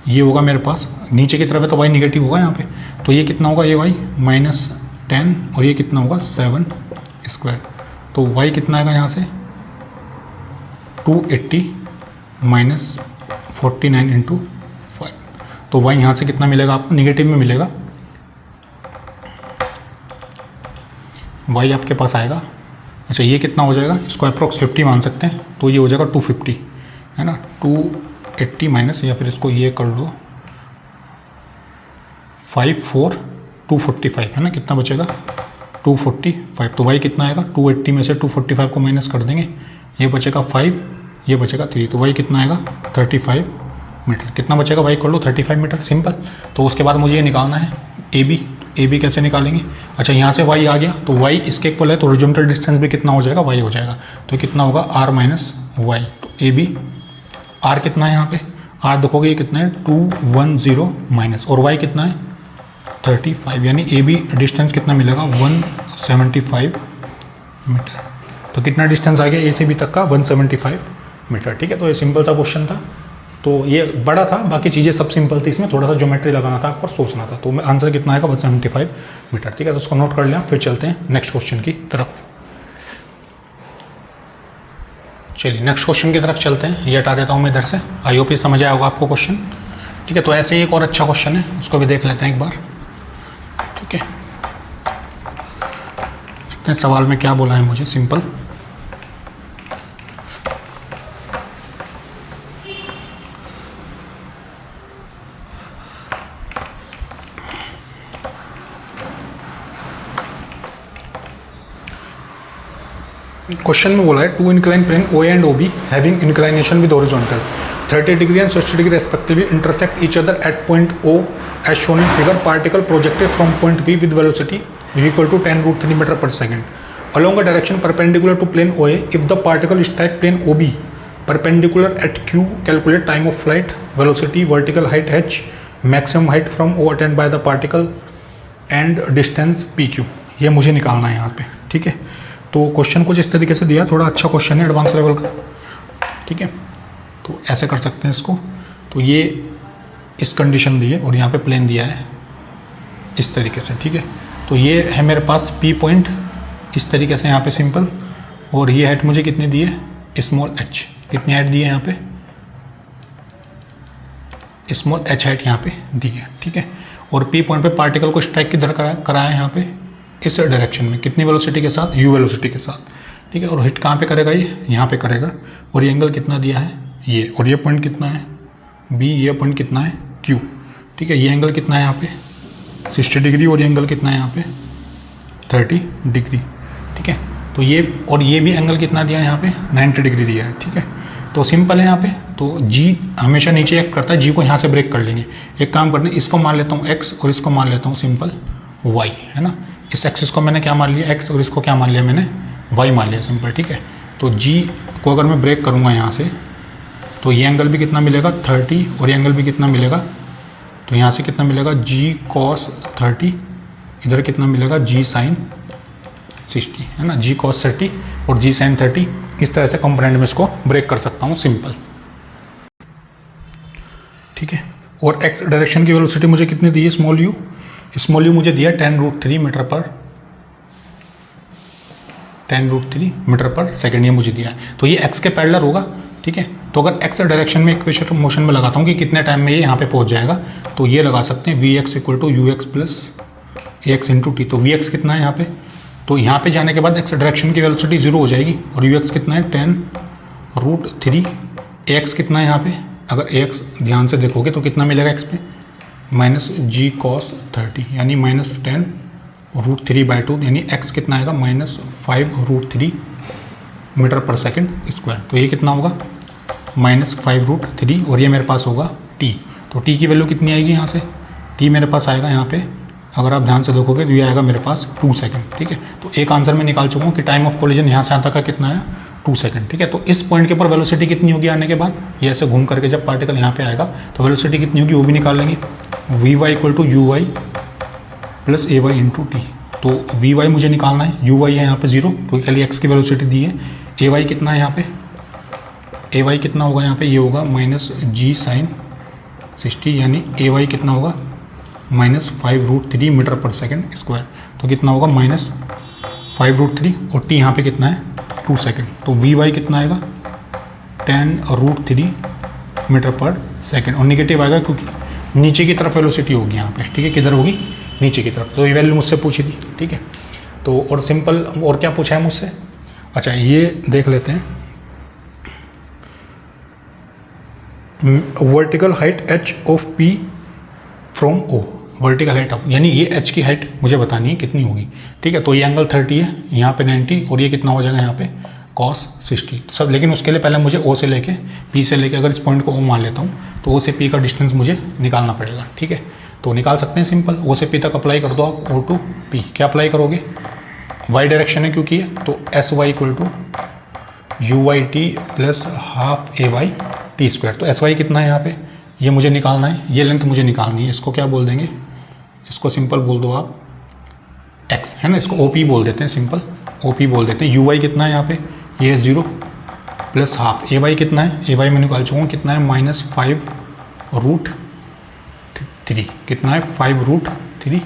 ये होगा मेरे पास नीचे की तरफ है तो y निगेटिव होगा यहाँ पे, तो ये कितना होगा AY -10 और ये कितना होगा 7 स्क्वायर। तो y कितना आएगा यहाँ से 280 माइनस 49 इंटू 5। तो y यहाँ से कितना मिलेगा आपको, निगेटिव में मिलेगा, y आपके पास आएगा, अच्छा ये कितना हो जाएगा, इसको अप्रोक्स 50 मान सकते हैं, तो ये हो जाएगा 250, है ना। 280 माइनस, या फिर इसको ये कर लो 245 है ना, कितना बचेगा 245। तो y कितना आएगा, 280 में से 245 को माइनस कर देंगे, ये बचेगा 5, ये बचेगा 3, तो y कितना आएगा 35 मीटर। कितना बचेगा y कर लो 35 मीटर, सिंपल। तो उसके बाद मुझे ये निकालना है AB कैसे निकालेंगे, अच्छा यहाँ से y आ गया तो y इसके इक्वल है, तो हॉरिजॉन्टल डिस्टेंस भी कितना हो जाएगा, y हो जाएगा। तो कितना होगा R माइनस वाई। तो AB R कितना है यहाँ पे, R देखोगे ये कितना है 210 माइनस, और y कितना है 35, यानी AB डिस्टेंस कितना मिलेगा 175 मीटर। तो कितना डिस्टेंस आ गया A से B तक का 175 मीटर, ठीक है। तो ये सिंपल सा क्वेश्चन था, तो ये बड़ा था, बाकी चीज़ें सब सिंपल थी, इसमें थोड़ा सा ज्योमेट्री लगाना था आपको, सोचना था। तो आंसर कितना आएगा 175 मीटर, ठीक है। तो उसको नोट कर लिया, फिर चलते हैं नेक्स्ट क्वेश्चन की तरफ। चलिए नेक्स्ट क्वेश्चन की तरफ चलते हैं, ये हटा देता हूँ मैं इधर से। आई होप ये समझ आया होगा आपको क्वेश्चन, ठीक है। तो ऐसे ही एक और अच्छा क्वेश्चन है, उसको भी देख लेते हैं एक बार, ठीक है। देखते हैं सवाल में क्या बोला है मुझे, सिंपल। क्वेश्चन में बोला है two incline plane OA and OB having inclination with horizontal 30 degree and 60 degree respectively intersect each other at point O as shown in figure. Particle projected from point B with velocity equal to 10√3 meter per second along a direction perpendicular to plane OA. If the particle strike plane OB perpendicular at Q, calculate time of flight, velocity, vertical height h, maximum height from O attained by the particle and distance PQ. ये मुझे निकालना है यहाँ पे, ठीक है। तो question कुछ इस तरीके से दिया, थोड़ा अच्छा क्वेश्चन है एडवांस लेवल का, ठीक है। तो ऐसे कर सकते हैं इसको, तो ये इस कंडीशन दी है और यहाँ पे प्लेन दिया है इस तरीके से, ठीक है। तो ये है मेरे पास P पॉइंट इस तरीके से यहाँ पे सिंपल, और ये हाइट मुझे कितनी दी है स्मॉल h, कितनी हाइट दी है यहाँ पे स्मॉल h हाइट यहाँ पे दी है, ठीक है। और P पॉइंट पे पार्टिकल को स्ट्राइक किधर कराया है यहाँ पे इस डायरेक्शन में, कितनी वेलोसिटी के साथ, u वेलोसिटी के साथ, ठीक है। और हिट कहाँ पे करेगा, ये यहाँ पे करेगा, और ये एंगल कितना दिया है ये, और ये पॉइंट कितना है B, ये पॉइंट कितना है Q, ठीक है। ये एंगल कितना है यहाँ पे 60 डिग्री और ये एंगल कितना है यहाँ पे 30 डिग्री, ठीक है। तो ये और ये भी एंगल कितना दिया है यहाँ पे 90 डिग्री दिया है, ठीक है। तो सिंपल है यहाँ पे, तो G हमेशा नीचे एक्ट करता है, G को यहाँ से ब्रेक कर लेंगे। एक काम करते हैं, इसको मान लेता हूँ X और इसको मान लेता हूँ सिंपल Y, है ना। इस एक्सिस को मैंने क्या मान लिया X और इसको क्या मान लिया मैंने Y मान लिया, सिंपल, ठीक है। तो G को अगर मैं ब्रेक करूँगा यहाँ से, तो ये एंगल भी कितना मिलेगा 30 और ये एंगल भी कितना मिलेगा, तो यहाँ से कितना मिलेगा जी कॉस 30, इधर कितना मिलेगा जी साइन 60, है ना, जी कॉस 30 और जी साइन 30। इस तरह से कंपोनेंट में इसको ब्रेक कर सकता हूँ सिंपल, ठीक है। और एक्स डायरेक्शन की वेलोसिटी मुझे कितनी दी है, स्मॉल यू मुझे दिया 10√3 मीटर पर सेकेंड, ये मुझे दिया है। तो ये एक्स के पैरेलल होगा, ठीक है। तो अगर एक्स डायरेक्शन में इक्वेशन मोशन में लगाता हूँ कि कितने टाइम में ये यहाँ पे पहुँच जाएगा, तो ये लगा सकते हैं we x equal to U X plus A X into T. तो वी एक्स कितना है यहाँ पे, तो यहाँ पे जाने के बाद एक्स डायरेक्शन की वेलोसिटी 0 हो जाएगी, और यू एक्स कितना है 10√3, ए एक्स कितना है यहाँ पे, अगर ए एक्स ध्यान से देखोगे तो कितना मिलेगा एक्स पे, माइनस जी कॉस 30 यानी माइनस 10√3/2, यानी एक्स कितना आएगा -5√3 मीटर पर सेकेंड स्क्वायर। तो ये कितना होगा -5√3, और ये मेरे पास होगा टी। तो टी की वैल्यू कितनी आएगी यहाँ से, टी मेरे पास आएगा यहाँ पे, अगर आप ध्यान से देखोगे तो ये आएगा मेरे पास 2 सेकंड, ठीक है। तो एक आंसर मैं निकाल चुका हूँ कि टाइम ऑफ कोलिजन यहाँ से यहाँ तक का कितना है 2 सेकंड, ठीक है। तो इस पॉइंट के ऊपर वेलोसिटी कितनी होगी आने के बाद, ये ऐसे घूम करके जब पार्टिकल यहाँ पे आएगा तो वेलोसिटी कितनी होगी वो भी निकाल लेंगे, V Y equal to you Y plus A Y into T. तो वी वाई मुझे निकालना है, यू वाई है यहाँ पे 0 क्योंकि खाली एक्स की वेलोसिटी दी है, ए वाई कितना है यहाँ पे, ए वाई कितना होगा यहाँ पे, ये होगा माइनस जी साइन 60, यानी ए वाई कितना होगा -5√3 मीटर पर सेकेंड स्क्वायर। तो कितना होगा -5√3, और टी यहाँ पे कितना है 2 सेकेंड। तो वी वाई कितना आएगा 10√3 मीटर पर सेकेंड, और निगेटिव आएगा क्योंकि नीचे की तरफ वेलोसिटी होगी यहाँ पे, ठीक है। किधर होगी, नीचे की तरफ। तो ये वैल्यू मुझसे पूछी थी, ठीक है। तो और सिंपल और क्या पूछा है मुझसे, अच्छा ये देख लेते हैं, vertical height H of P from O, vertical height of, यानी ये एच की हाइट मुझे बतानी है कितनी होगी, ठीक है। तो ये एंगल 30 है, यहाँ पे 90, और ये कितना हो जाएगा यहाँ पे cos 60 सब। लेकिन उसके लिए पहले मुझे ओ से लेके पी से लेके, अगर इस पॉइंट को ओ मान लेता हूँ तो ओ से पी का डिस्टेंस मुझे निकालना पड़ेगा, ठीक है। तो निकाल सकते हैं सिंपल, ओ से पी तक अप्लाई कर दो आप, ओ टू पी क्या अप्लाई करोगे, वाई डायरेक्शन है क्योंकि है, तो S Y equal to you Y T plus half A Y T square. तो एस वाई कितना है यहाँ पे, ये मुझे निकालना है, ये लेंथ मुझे निकालनी है, इसको क्या बोल देंगे, इसको सिंपल बोल दो आप x, है ना, इसको ओ पी बोल देते हैं, सिंपल ओ पी बोल देते हैं। यू वाई कितना है यहाँ पे, ये 0 प्लस हाफ, ए वाई कितना है, ए वाई मैं निकाल चुका हूँ कितना है -5√3, कितना है 5√3,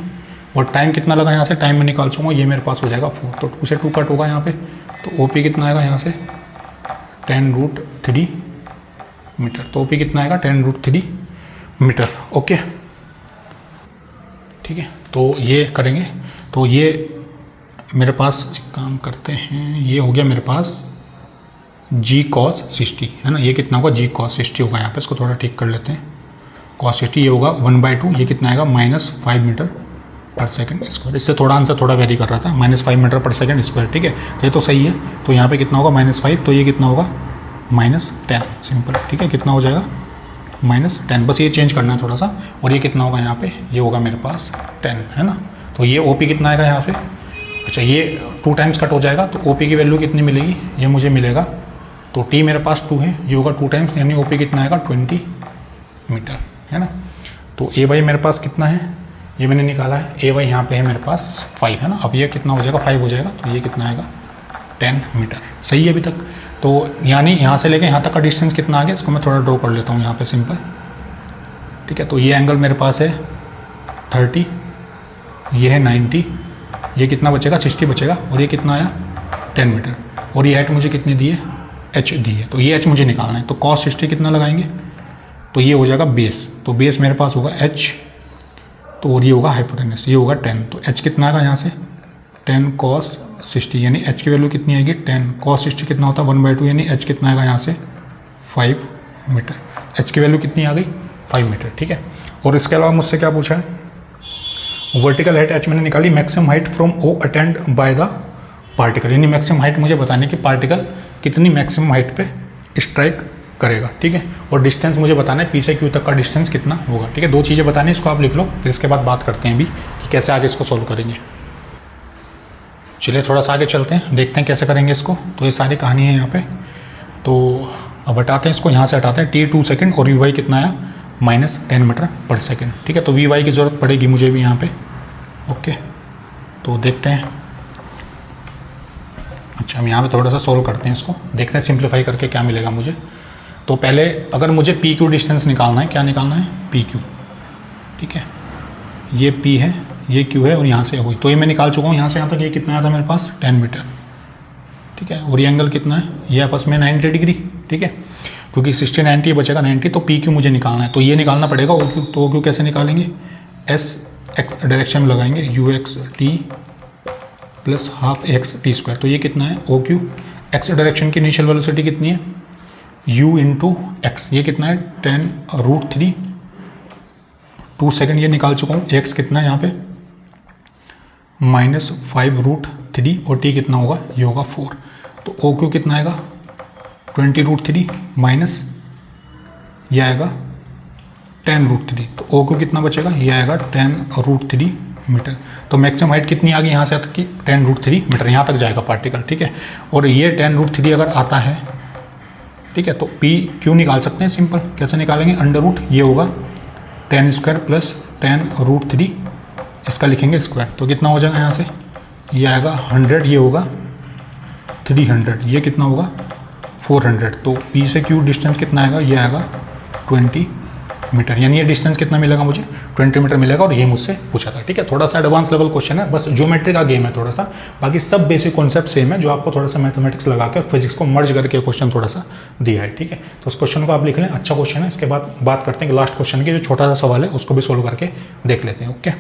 और टाइम कितना लगा यहाँ से, टाइम में निकाल चुका हूँ, ये मेरे पास हो जाएगा 4, तो 2 से 2 कट होगा यहाँ पे, तो ओ पी कितना आएगा यहाँ से 10√3 मीटर। तो ओ पी कितना आएगा 10√3 मीटर, ओके, ठीक है। तो ये करेंगे, तो ये मेरे पास एक काम करते हैं, ये हो गया मेरे पास जी कॉस 60, है ना, ये कितना होगा जी कॉस 60 होगा यहाँ पे, इसको थोड़ा ठीक कर लेते हैं, कॉस 60 ये होगा 1/2, ये कितना आएगा -5 मीटर पर सेकंड स्क्वायर। इससे थोड़ा आंसर थोड़ा वेरी कर रहा था, -5 मीटर पर सेकंड स्क्वायर, ठीक है। तो ये तो सही है, तो यहाँ पे कितना होगा -5, तो ये कितना होगा -10 सिंपल, ठीक है। कितना हो जाएगा -10, बस ये चेंज करना है थोड़ा सा, और ये कितना होगा यहाँ पे, ये होगा मेरे पास 10, है ना। तो ये ओ पी कितना आएगा यहाँ पे, अच्छा ये 2 टाइम्स कट हो जाएगा, तो ओ पी की वैल्यू कितनी मिलेगी, ये मुझे मिलेगा, तो टी मेरे पास 2 है, ये होगा 2 टाइम्स, यानी ओ पी कितना आएगा 20 मीटर, है ना। तो ए वाई मेरे पास कितना है, ये मैंने निकाला है, ए वाई यहाँ पे है मेरे पास 5, है ना। अब ये कितना हो जाएगा 5 हो जाएगा, तो ये कितना आएगा 10 मीटर, सही है अभी तक। तो यानी यहाँ से लेके यहाँ तक का डिस्टेंस कितना आ गया, इसको मैं थोड़ा ड्रॉ कर लेता हूँ यहाँ पे सिंपल, ठीक है। तो ये एंगल मेरे पास है 30, ये है 90, ये कितना बचेगा 60 बचेगा, और ये कितना आया 10 मीटर, और ये हाइट मुझे कितनी दी है h दी है, तो ये h मुझे निकालना है। तो cos 60 कितना लगाएंगे, तो ये हो जाएगा बेस, तो बेस मेरे पास होगा h, तो और ये होगा हाइपोटेनस, ये होगा 10, तो h कितना आएगा यहाँ से 10 cos 60, यानी h की वैल्यू कितनी आएगी 10 cos 60 कितना होता है 1/2, यानी h कितना आएगा यहाँ से 5 मीटर, h की वैल्यू कितनी आ गई 5 मीटर, ठीक है। और इसके अलावा मुझसे क्या पूछा है, वर्टिकल हाइट h मैंने निकाली, maximum height from O attained by the particle, यानी मैक्सिमम हाइट मुझे बताने की पार्टिकल कितनी मैक्सिमम हाइट पे स्ट्राइक करेगा, ठीक है। और डिस्टेंस मुझे बताना है पी से क्यू तक का डिस्टेंस कितना होगा, ठीक है। 2 चीज़ें बतानी है, इसको आप लिख लो, फिर इसके बाद बात करते हैं भी कि कैसे आगे इसको सॉल्व करेंगे। चलिए थोड़ा सा आगे चलते हैं, देखते हैं कैसे करेंगे इसको। तो ये सारी कहानी है यहाँ पे, तो अब हटाते हैं इसको, यहाँ से हटाते हैं, t 2 सेकंड और यू वाई कितना आया माइनस 10 मीटर पर सेकेंड, ठीक है। तो वी वाई की ज़रूरत पड़ेगी मुझे भी यहाँ पे, ओके। तो देखते हैं, अच्छा हम यहाँ पे थोड़ा सा सोल्व करते हैं इसको, देखते हैं सिंप्लीफाई करके क्या मिलेगा मुझे। तो पहले अगर मुझे पी क्यू डिस्टेंस निकालना है, क्या निकालना है, पी क्यू, ठीक है। ये पी है, ये क्यू है और यहाँ से हुई, तो ये मैं निकाल चुका हूँ। यहाँ से यहाँ तक ये कितना आया था मेरे पास, 10 मीटर, ठीक है। और ये एंगल कितना है, ये आपस में 90 डिग्री, ठीक है। क्योंकि 60 90 बचेगा 90, तो पी क्यू मुझे निकालना है, तो ये निकालना पड़ेगा ओ क्यू। तो ओ क्यू कैसे निकालेंगे, एस एक्स डायरेक्शन में लगाएंगे, you x T plus half x T square. तो ये कितना है ओ क्यू, एक्स डायरेक्शन की इनिशियल वेलोसिटी कितनी है, u इंटू एक्स, ये कितना है 10√3 2 सेकेंड, ये निकाल चुका हूँ। x कितना है यहाँ पे -5√3 और t कितना होगा, ये होगा 4। तो ओ क्यू कितना आएगा 20√3 माइनस ये आएगा 10√3, तो ओ क्यू कितना बचेगा, ये आएगा 10√3 मीटर। तो मैक्सिमम हाइट कितनी आ गई यहाँ से तक की 10√3 मीटर, यहाँ तक जाएगा पार्टिकल, ठीक है। और ये 10√3 अगर आता है, ठीक है, तो पी क्यू निकाल सकते हैं सिंपल, कैसे निकालेंगे, अंडर रूट, ये होगा 10 स्क्वायर प्लस 10√3, इसका लिखेंगे स्क्वायर, तो कितना हो जाएगा यहाँ से, ये आएगा 100, ये होगा 300, ये कितना होगा 400। तो पी से क्यू डिस्टेंस कितना आएगा, ये आएगा 20 मीटर, यानी ये डिस्टेंस कितना मिलेगा मुझे, 20 मीटर मिलेगा। और ये मुझसे पूछा था, ठीक है। थोड़ा सा एडवांस लेवल क्वेश्चन है, बस ज्योमेट्री का गेम है थोड़ा सा, बाकी सब बेसिक कॉन्सेप्ट सेम है, जो आपको थोड़ा सा मैथमेटिक्स लगा के फिजिक्स को मर्ज करके क्वेश्चन थोड़ा सा दिया है, ठीक है। तो उस क्वेश्चन को आप लिख लें, अच्छा क्वेश्चन है। इसके बाद बात करते हैं कि लास्ट क्वेश्चन की जो छोटा सा सवाल है उसको भी सोल्व करके देख लेते हैं, ओके।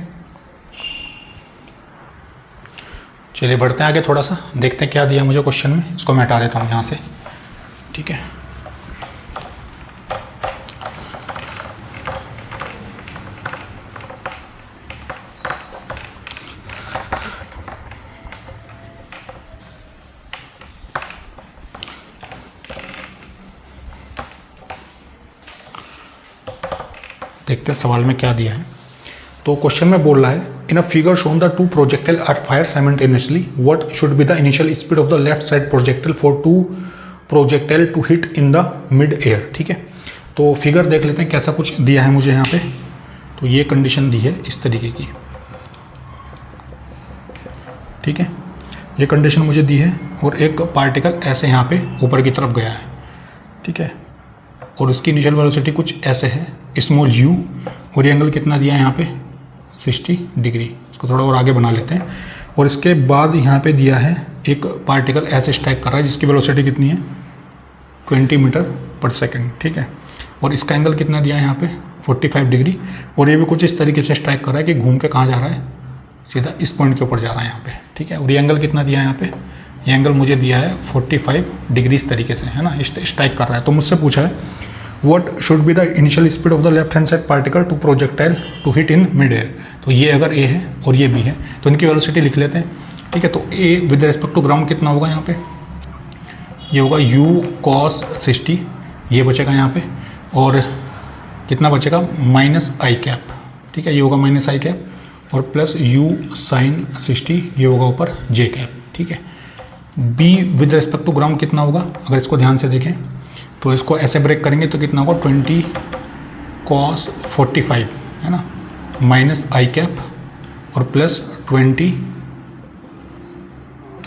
चलिए बढ़ते हैं आगे, थोड़ा सा देखते हैं क्या दिया मुझे क्वेश्चन में। इसको मैं हटा देता हूँ यहाँ से, ठीक है। देखते हैं सवाल में क्या दिया है। तो क्वेश्चन में बोल रहा है, in a figure shown the 2 projectile are fire simultaneously, what should be the initial speed of the left side projectile for 2 projectile to hit in the mid air, ठीक है। तो फिगर देख लेते हैं कैसा कुछ दिया है मुझे यहाँ पे। तो ये कंडीशन दी है इस तरीके की, ठीक है, ये कंडीशन मुझे दी है। और एक पार्टिकल ऐसे यहाँ पे ऊपर की तरफ गया है, ठीक है, और उसकी इनिशियल वेलोसिटी कुछ ऐसे है, स्मॉल u, और ये एंगल कितना दिया है यहाँ पे 60 डिग्री। इसको थोड़ा और आगे बना लेते हैं। और इसके बाद यहाँ पे दिया है एक पार्टिकल ऐसे स्ट्राइक कर रहा है, जिसकी वेलोसिटी कितनी है 20 मीटर पर सेकेंड, ठीक है। और इसका एंगल कितना दिया है यहाँ पे 45 डिग्री, और ये भी कुछ इस तरीके से स्ट्राइक कर रहा है कि घूम के कहाँ जा रहा है, सीधा इस पॉइंट के ऊपर जा रहा है यहाँ पे, ठीक है। और ये एंगल कितना दिया है यहाँ पे, ये एंगल मुझे दिया है 45 डिग्री इस तरीके से, है ना, स्ट्राइक कर रहा है। तो मुझसे पूछा है what should be the initial speed of the left hand side particle to projectile to hit in mid air. तो ये अगर ए है और ये बी है, तो इनकी वेलोसिटी लिख लेते हैं, ठीक है। तो A with respect to ground कितना होगा यहाँ पे, ये होगा u cos 60, ये बचेगा यहाँ पे, और कितना बचेगा माइनस आई कैप, ठीक है, ये होगा माइनस आई कैप, और प्लस u sin 60, ये होगा ऊपर j कैप, ठीक है। b with respect to ground कितना होगा, अगर इसको ध्यान से देखें तो इसको ऐसे ब्रेक करेंगे तो कितना होगा 20 cos 45, है ना, माइनस आई कैप और प्लस 20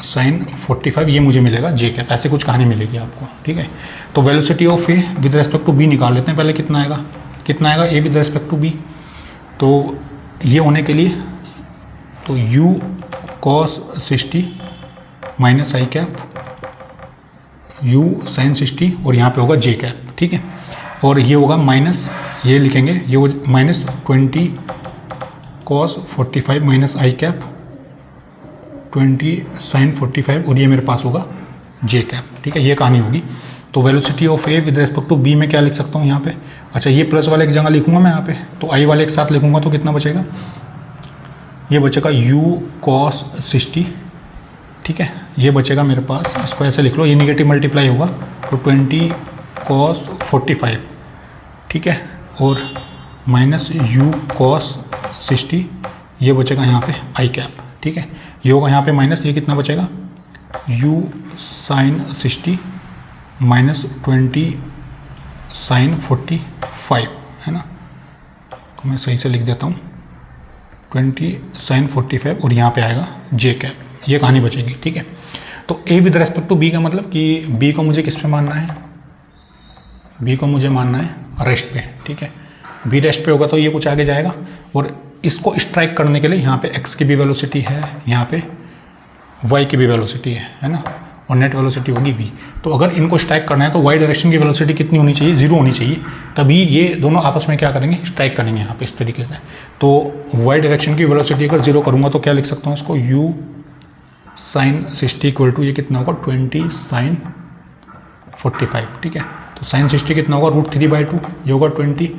sin 45, ये मुझे मिलेगा जे कैप, ऐसे कुछ कहानी मिलेगी आपको, ठीक है। तो velocity of A with respect to B निकाल लेते हैं पहले, कितना आएगा A with respect to B. तो ये होने के लिए तो u cos 60 minus I cap, u sin 60, और यहाँ पे होगा j कैप, ठीक है। और ये होगा माइनस, ये लिखेंगे, ये minus 20 cos 45 minus I cap 20 sin 45, और ये मेरे पास होगा j कैप, ठीक है, ये कहानी होगी। तो velocity of A with respect to B में क्या लिख सकता हूँ यहाँ पे, अच्छा ये प्लस वाले एक जगह लिखूंगा मैं यहाँ पे, तो आई वाले एक साथ लिखूंगा तो कितना बचेगा, ये बचेगा u cos 60, ठीक है, ये बचेगा मेरे पास, इसको ऐसे लिख लो, ये निगेटिव मल्टीप्लाई होगा तो 20 cos 45, ठीक है, और माइनस u cos 60, ये बचेगा यहाँ पे आई कैप, ठीक है, ये होगा यहाँ पे माइनस, ये कितना बचेगा u sin 60 माइनस 20 sin 45, है ना, मैं सही से लिख देता हूँ 20 sin 45 और यहाँ पे आएगा जे कैप, ये कहानी बचेगी। ठीक है, तो A with respect to B का मतलब कि बी को मुझे किस पे मानना है, बी को मुझे मानना है रेस्ट पे। ठीक है, बी रेस्ट पे होगा तो ये कुछ आगे जाएगा, और इसको स्ट्राइक करने के लिए यहाँ पे एक्स की भी वेलोसिटी है, यहाँ पे वाई की भी वेलोसिटी है ना, और नेट वेलोसिटी होगी v। तो अगर इनको स्ट्राइक करना है तो वाई डायरेक्शन की वेलोसिटी कितनी होनी चाहिए, 0 होनी चाहिए, तभी ये दोनों आपस में क्या करेंगे, स्ट्राइक करेंगे यहाँ पे इस तरीके से। तो वाई डायरेक्शन की वेलोसिटी अगर 0 करूँगा तो क्या लिख सकता हूँ इसको, u sin 60 इक्वल टू ये कितना होगा 20 sin 45। ठीक है, तो sin 60 कितना होगा √3/2, ये होगा 20,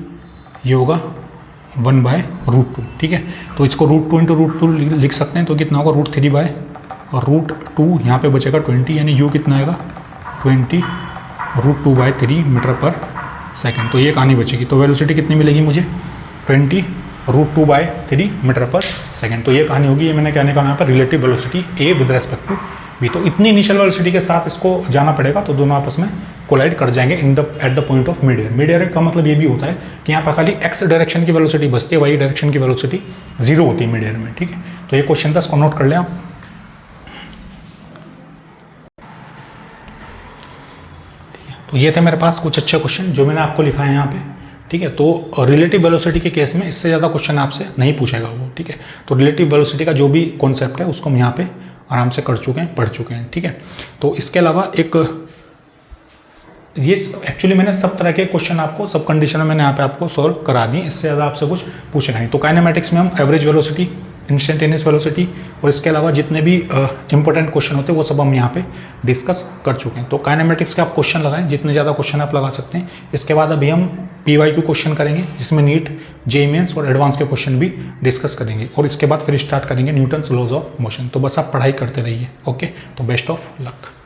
ये होगा 1/√2। ठीक है, तो इसको √2 × √2 लिख सकते हैं, तो कितना होगा √3/√2, यहाँ पे बचेगा 20, यानी u कितना आएगा 20 √2/3 मीटर पर सेकेंड। तो ये कहानी बचेगी। तो वेलोसिटी कितनी मिलेगी मुझे 20 √2/3 मीटर पर सेकेंड। तो ये कहानी होगी, ये मैंने कहने का यहाँ पर relative velocity A with respect to B. तो इतनी इनिशियल वेलोसिटी के साथ इसको जाना पड़ेगा, तो दोनों आपस में कोलाइड कर जाएंगे at the point of mid air. Mid air का मतलब ये भी होता है कि यहाँ पर खाली एक्स डायरेक्शन की वेलोसिटी बचती है, वाई डायरेक्शन की वेलोसिटी 0 होती है मिड एयर में। ठीक है, तो ये क्वेश्चन था, इसको नोट कर लें आप। तो ये थे मेरे पास कुछ अच्छे क्वेश्चन जो मैंने आपको लिखा है यहाँ पे। ठीक है, तो रिलेटिव वेलोसिटी के केस में इससे ज़्यादा क्वेश्चन आपसे नहीं पूछेगा वो। ठीक है, तो रिलेटिव वेलोसिटी का जो भी कॉन्सेप्ट है उसको हम यहाँ पे आराम से कर चुके हैं, पढ़ चुके हैं। ठीक है, तो इसके अलावा एक ये एक्चुअली मैंने सब तरह के क्वेश्चन आपको सब कंडीशन में मैंने यहाँ पे आपको सॉल्व करा दिए, इससे ज़्यादा आपसे कुछ पूछेगा नहीं। तो काइनेमेटिक्स में हम एवरेज वेलोसिटी, इंस्टेंटेनियस वेलोसिटी और इसके अलावा जितने भी इंपॉर्टेंट क्वेश्चन होते हैं वो सब हम यहाँ पे डिस्कस कर चुके हैं। तो काइनेमेटिक्स के आप क्वेश्चन लगाएं, जितने ज़्यादा क्वेश्चन आप लगा सकते हैं। इसके बाद अभी हम PYQ क्वेश्चन करेंगे, जिसमें नीट, JEE मेंस और एडवांस के क्वेश्चन भी डिस्कस करेंगे, और इसके बाद फिर स्टार्ट करेंगे न्यूटन्स लॉज ऑफ मोशन। तो बस आप पढ़ाई करते रहिए। ओके, तो बेस्ट ऑफ लक।